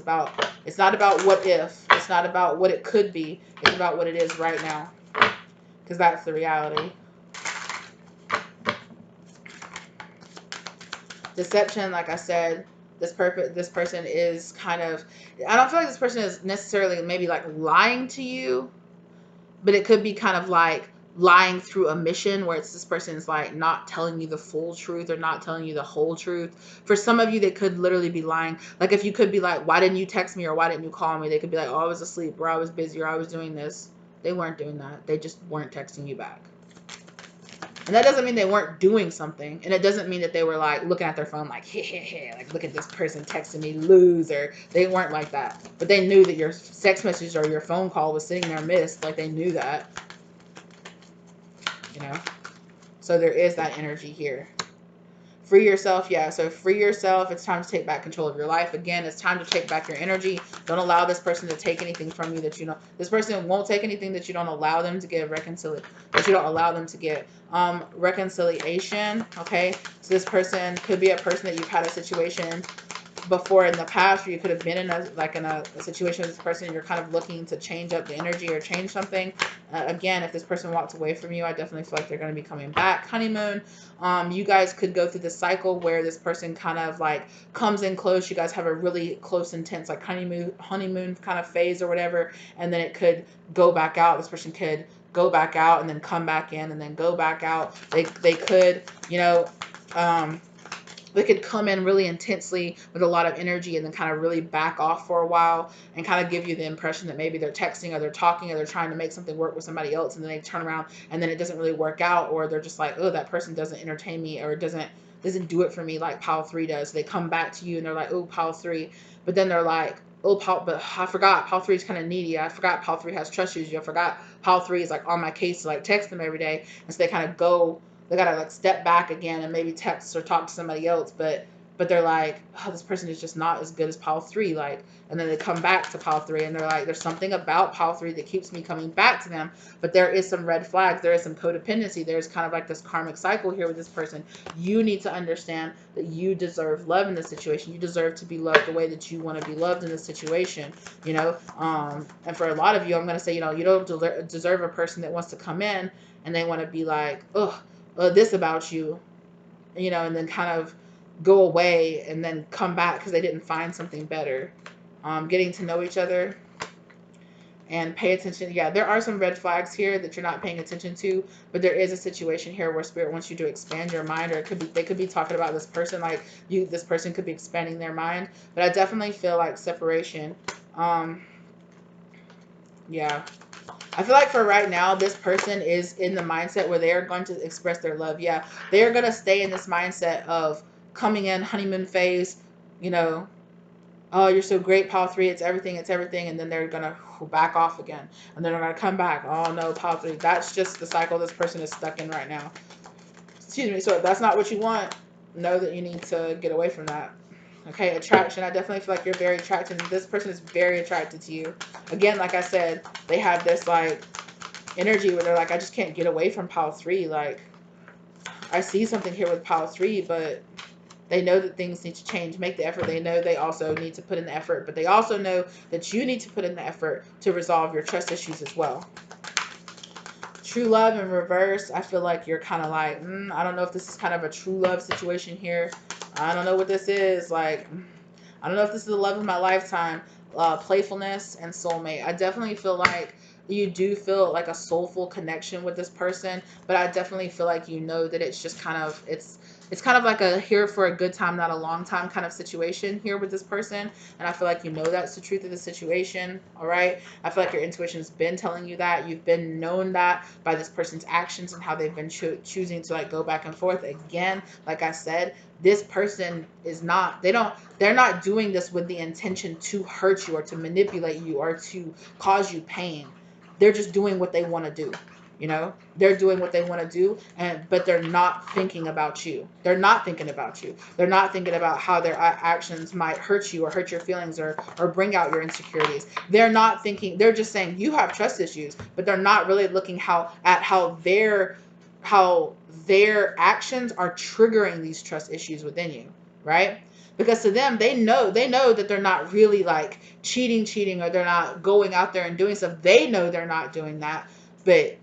not about what if. It's not about what it could be. It's about what it is right now, because that's the reality. Deception, like I said, this person is kind of, I don't feel like this person is necessarily maybe like lying to you, but it could be kind of like lying through omission, where it's this person is like not telling you the full truth, or not telling you the whole truth. For some of you, they could literally be lying. Like, if you could be like, why didn't you text me, or why didn't you call me? They could be like, oh, I was asleep, or I was busy, or I was doing this. They weren't doing that. They just weren't texting you back. And that doesn't mean they weren't doing something. And it doesn't mean that they were like looking at their phone like, hey, like, look at this person texting me, loser. They weren't like that. But they knew that your text message or your phone call was sitting there missed. Like, they knew that. So there is that energy here. Free yourself. Yeah, so free yourself. It's time to take back control of your life. Again, it's time to take back your energy. Don't allow this person to take anything from you that you know. This person won't take anything that you don't allow them to get. That you don't allow them to get. Reconciliation. Okay, so this person could be a person that you've had a situation before in the past, where you could have been in a situation with this person, and you're kind of looking to change up the energy or change something. Again, if this person walked away from you, I definitely feel like they're going to be coming back. Honeymoon. You guys could go through this cycle where this person kind of like comes in close. You guys have a really close, intense like honeymoon kind of phase or whatever, and then it could go back out. This person could go back out and then come back in and then go back out. They could, They could come in really intensely with a lot of energy and then kind of really back off for a while and kind of give you the impression that maybe they're texting or they're talking or they're trying to make something work with somebody else, and then they turn around and then it doesn't really work out, or they're just like, oh, that person doesn't entertain me, or it doesn't do it for me like pile 3 does. They come back to you and they're like, oh, pile 3, but then they're like, oh, but I forgot pile 3 is kind of needy. I forgot pile 3 has trust issues. I forgot pile 3 is like on my case to like text them every day, and so they kind of go, they gotta like step back again and maybe text or talk to somebody else, but they're like, oh, this person is just not as good as pile 3, like, and then they come back to pile 3 and they're like, there's something about pile 3 that keeps me coming back to them, but there is some red flags, there is some codependency, there's kind of like this karmic cycle here with this person. You need to understand that you deserve love in this situation. You deserve to be loved the way that you want to be loved in this situation, you know. And for a lot of you, I'm going to say, you know, you don't deserve a person that wants to come in and they want to be like, oh, this about you, you know, and then kind of go away and then come back because they didn't find something better. Getting to know each other and pay attention. Yeah, there are some red flags here that you're not paying attention to, but there is a situation here where Spirit wants you to expand your mind, or it could be, they could be talking about this person, like you, this person could be expanding their mind, but I definitely feel like separation. Yeah. I feel like for right now, this person is in the mindset where they are going to express their love. Yeah, they are going to stay in this mindset of coming in honeymoon phase, you know, oh, you're so great, pile 3, it's everything, and then they're going to back off again, and then they're going to come back, oh no, pile 3. That's just the cycle this person is stuck in right now. Excuse me. So if that's not what you want, know that you need to get away from that. Okay, attraction. I definitely feel like you're very attracted. This person is very attracted to you. Again, like I said, they have this like energy where they're like, I just can't get away from pile 3. Like, I see something here with pile 3, but they know that things need to change. Make the effort. They know they also need to put in the effort, but they also know that you need to put in the effort to resolve your trust issues as well. True love in reverse. I feel like you're kind of like, I don't know if this is kind of a true love situation here. I don't know what this is. Like, I don't know if this is the love of my lifetime. Playfulness and soulmate. I definitely feel like you do feel like a soulful connection with this person, but I definitely feel like you know that it's just kind of, it's kind of like a here for a good time, not a long time kind of situation here with this person. And I feel like you know that's the truth of the situation. All right. I feel like your intuition's been telling you that. You've been known that by this person's actions and how they've been choosing to like go back and forth. Again, like I said, this person is not, they're not doing this with the intention to hurt you or to manipulate you or to cause you pain. They're just doing what they want to do. You know, they're doing what they want to do, but they're not thinking about you. They're not thinking about you. They're not thinking about how their actions might hurt you or hurt your feelings or bring out your insecurities. They're not thinking. They're just saying you have trust issues, but they're not really looking at how their actions are triggering these trust issues within you, right? Because to them, they know that they're not really like cheating, or they're not going out there and doing stuff. They know they're not doing that, but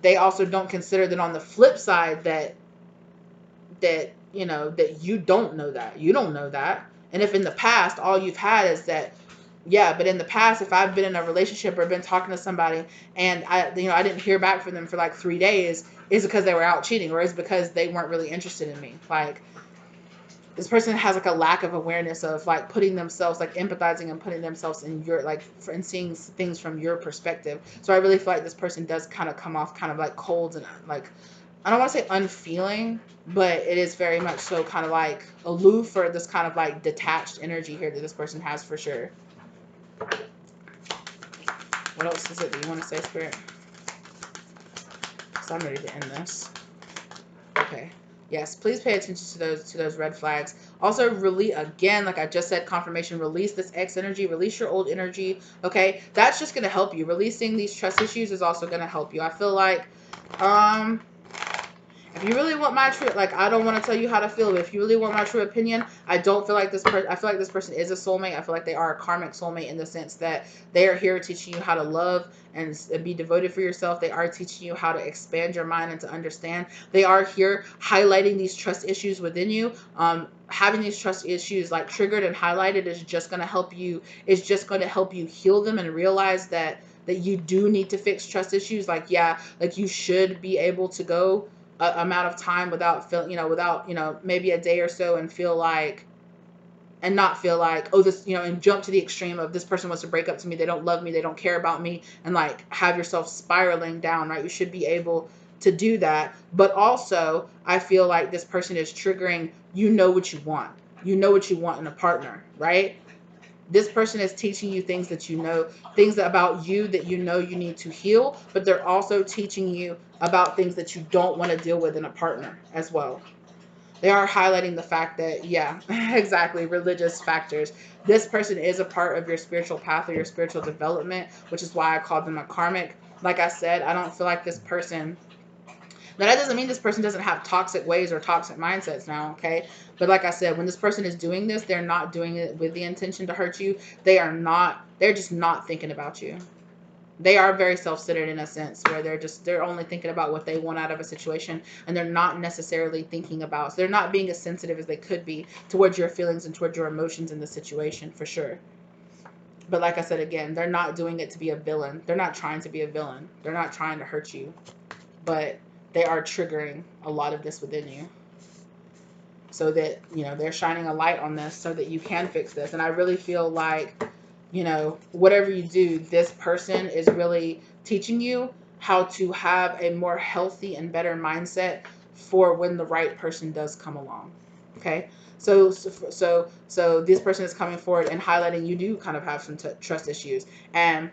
they also don't consider that on the flip side that you know that you don't know that. You don't know that. And if in the past all you've had is that, yeah, but in the past, if I've been in a relationship or been talking to somebody and I didn't hear back from them for like 3 days, is it because they were out cheating, or is it because they weren't really interested in me? Like, this person has like a lack of awareness of like putting themselves, like empathizing and putting themselves in your like and seeing things from your perspective. So I really feel like this person does kind of come off kind of like cold and like, I don't want to say unfeeling, but it is very much so kind of like aloof, or this kind of like detached energy here that this person has for sure. What else is it that you want to say, Spirit? Because I'm ready to end this. Okay. Yes, please pay attention to those red flags. Also, release, again, like I just said, confirmation, release this ex energy, release your old energy. Okay, that's just going to help you. Releasing these trust issues is also going to help you. I feel like, if you really want my true, like, I don't want to tell you how to feel, but if you really want my true opinion, I don't feel like this person, I feel like this person is a soulmate. I feel like they are a karmic soulmate in the sense that they are here teaching you how to love and be devoted for yourself. They are teaching you how to expand your mind and to understand. They are here highlighting these trust issues within you. Having these trust issues like triggered and highlighted is just going to help you, heal them and realize that you do need to fix trust issues. Like, yeah, like you should be able to go amount of time without feeling, without, maybe a day or so, and feel like, and not feel like, oh, this, and jump to the extreme of this person wants to break up to me, they don't love me, they don't care about me, and like have yourself spiraling down, right? You should be able to do that. But also, I feel like this person is triggering, what you want. You know what you want in a partner, right? This person is teaching you things that things about you that you need to heal, but they're also teaching you about things that you don't want to deal with in a partner as well. They are highlighting the fact that, yeah, exactly, religious factors. This person is a part of your spiritual path or your spiritual development, which is why I called them a karmic. Like I said, I don't feel like this person, now that doesn't mean this person doesn't have toxic ways or toxic mindsets now, okay? But like I said, when this person is doing this, they're not doing it with the intention to hurt you. They're just not thinking about you. They are very self-centered in a sense, where they're only thinking about what they want out of a situation, and they're not necessarily thinking about, so they're not being as sensitive as they could be towards your feelings and towards your emotions in the situation, for sure. But like I said, again, they're not doing it to be a villain. They're not trying to be a villain. They're not trying to hurt you, but they are triggering a lot of this within you, so that they're shining a light on this so that you can fix this. And I really feel like, whatever you do, this person is really teaching you how to have a more healthy and better mindset for when the right person does come along. Okay. So this person is coming forward and highlighting you do kind of have some trust issues, and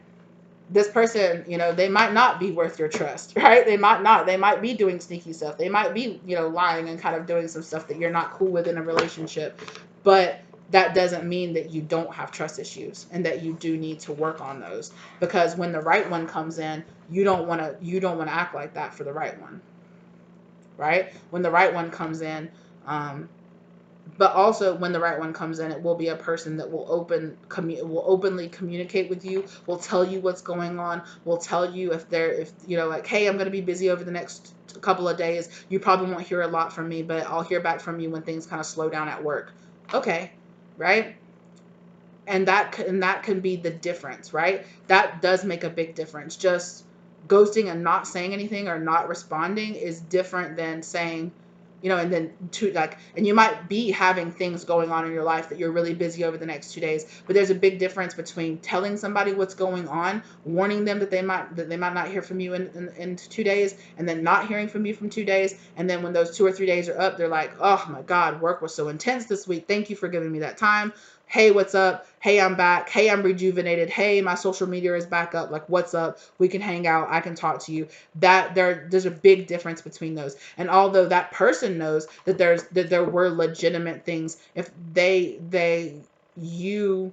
this person, they might not be worth your trust, right? They might not. They might be doing sneaky stuff. They might be, lying and kind of doing some stuff that you're not cool with in a relationship. But that doesn't mean that you don't have trust issues and that you do need to work on those. Because when the right one comes in, you don't want to act like that for the right one, right? When the right one comes in, but also when the right one comes in, it will be a person that will openly communicate with you, will tell you what's going on, will tell you if like, hey, I'm going to be busy over the next couple of days. You probably won't hear a lot from me, but I'll hear back from you when things kind of slow down at work. Okay, right? And that can be the difference, right? That does make a big difference. Just ghosting and not saying anything or not responding is different than saying, and then and you might be having things going on in your life that you're really busy over the next 2 days, but there's a big difference between telling somebody what's going on, warning them that they might not hear from you in 2 days, and then not hearing from you from 2 days, and then when those 2 or 3 days are up, they're like, oh my God, work was so intense this week. Thank you for giving me that time. Hey, what's up? Hey, I'm back. Hey, I'm rejuvenated. Hey, my social media is back up. Like, what's up? We can hang out. I can talk to you. There's a big difference between those. And although that person knows that there were legitimate things, if you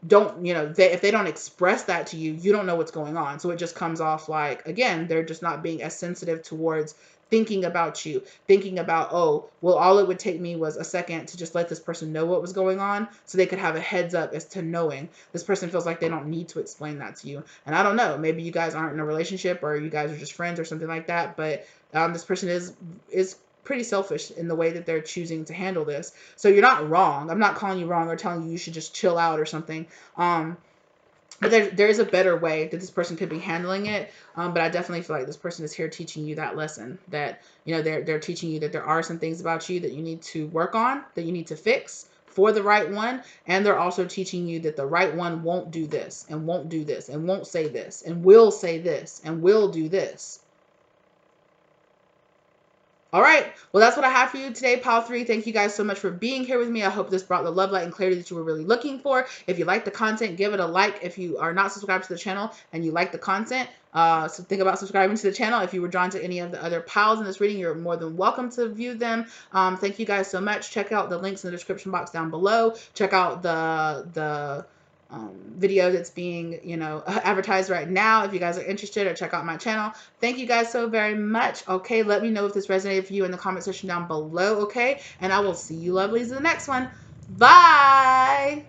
don't, if they don't express that to you, you don't know what's going on. So it just comes off like, again, they're just not being as sensitive towards thinking about you, thinking about, oh, well, all it would take me was a second to just let this person know what was going on so they could have a heads up as to knowing. This person feels like they don't need to explain that to you. And I don't know, maybe you guys aren't in a relationship or you guys are just friends or something like that, but this person is pretty selfish in the way that they're choosing to handle this. So you're not wrong. I'm not calling you wrong or telling you should just chill out or something. But there is a better way that this person could be handling it. But I definitely feel like this person is here teaching you that lesson, that, they're teaching you that there are some things about you that you need to work on, that you need to fix for the right one. And they're also teaching you that the right one won't do this and won't do this and won't say this and will say this and will do this. All right. Well, that's what I have for you today, Pile 3. Thank you guys so much for being here with me. I hope this brought the love, light, and clarity that you were really looking for. If you like the content, give it a like. If you are not subscribed to the channel and you like the content, so think about subscribing to the channel. If you were drawn to any of the other piles in this reading, you're more than welcome to view them. Thank you guys so much. Check out the links in the description box down below. Check out the video that's being, advertised right now if you guys are interested, or check out my channel. Thank you guys so very much. Okay, let me know if this resonated for you in the comment section down below. Okay, and I will see you lovelies in the next one. Bye.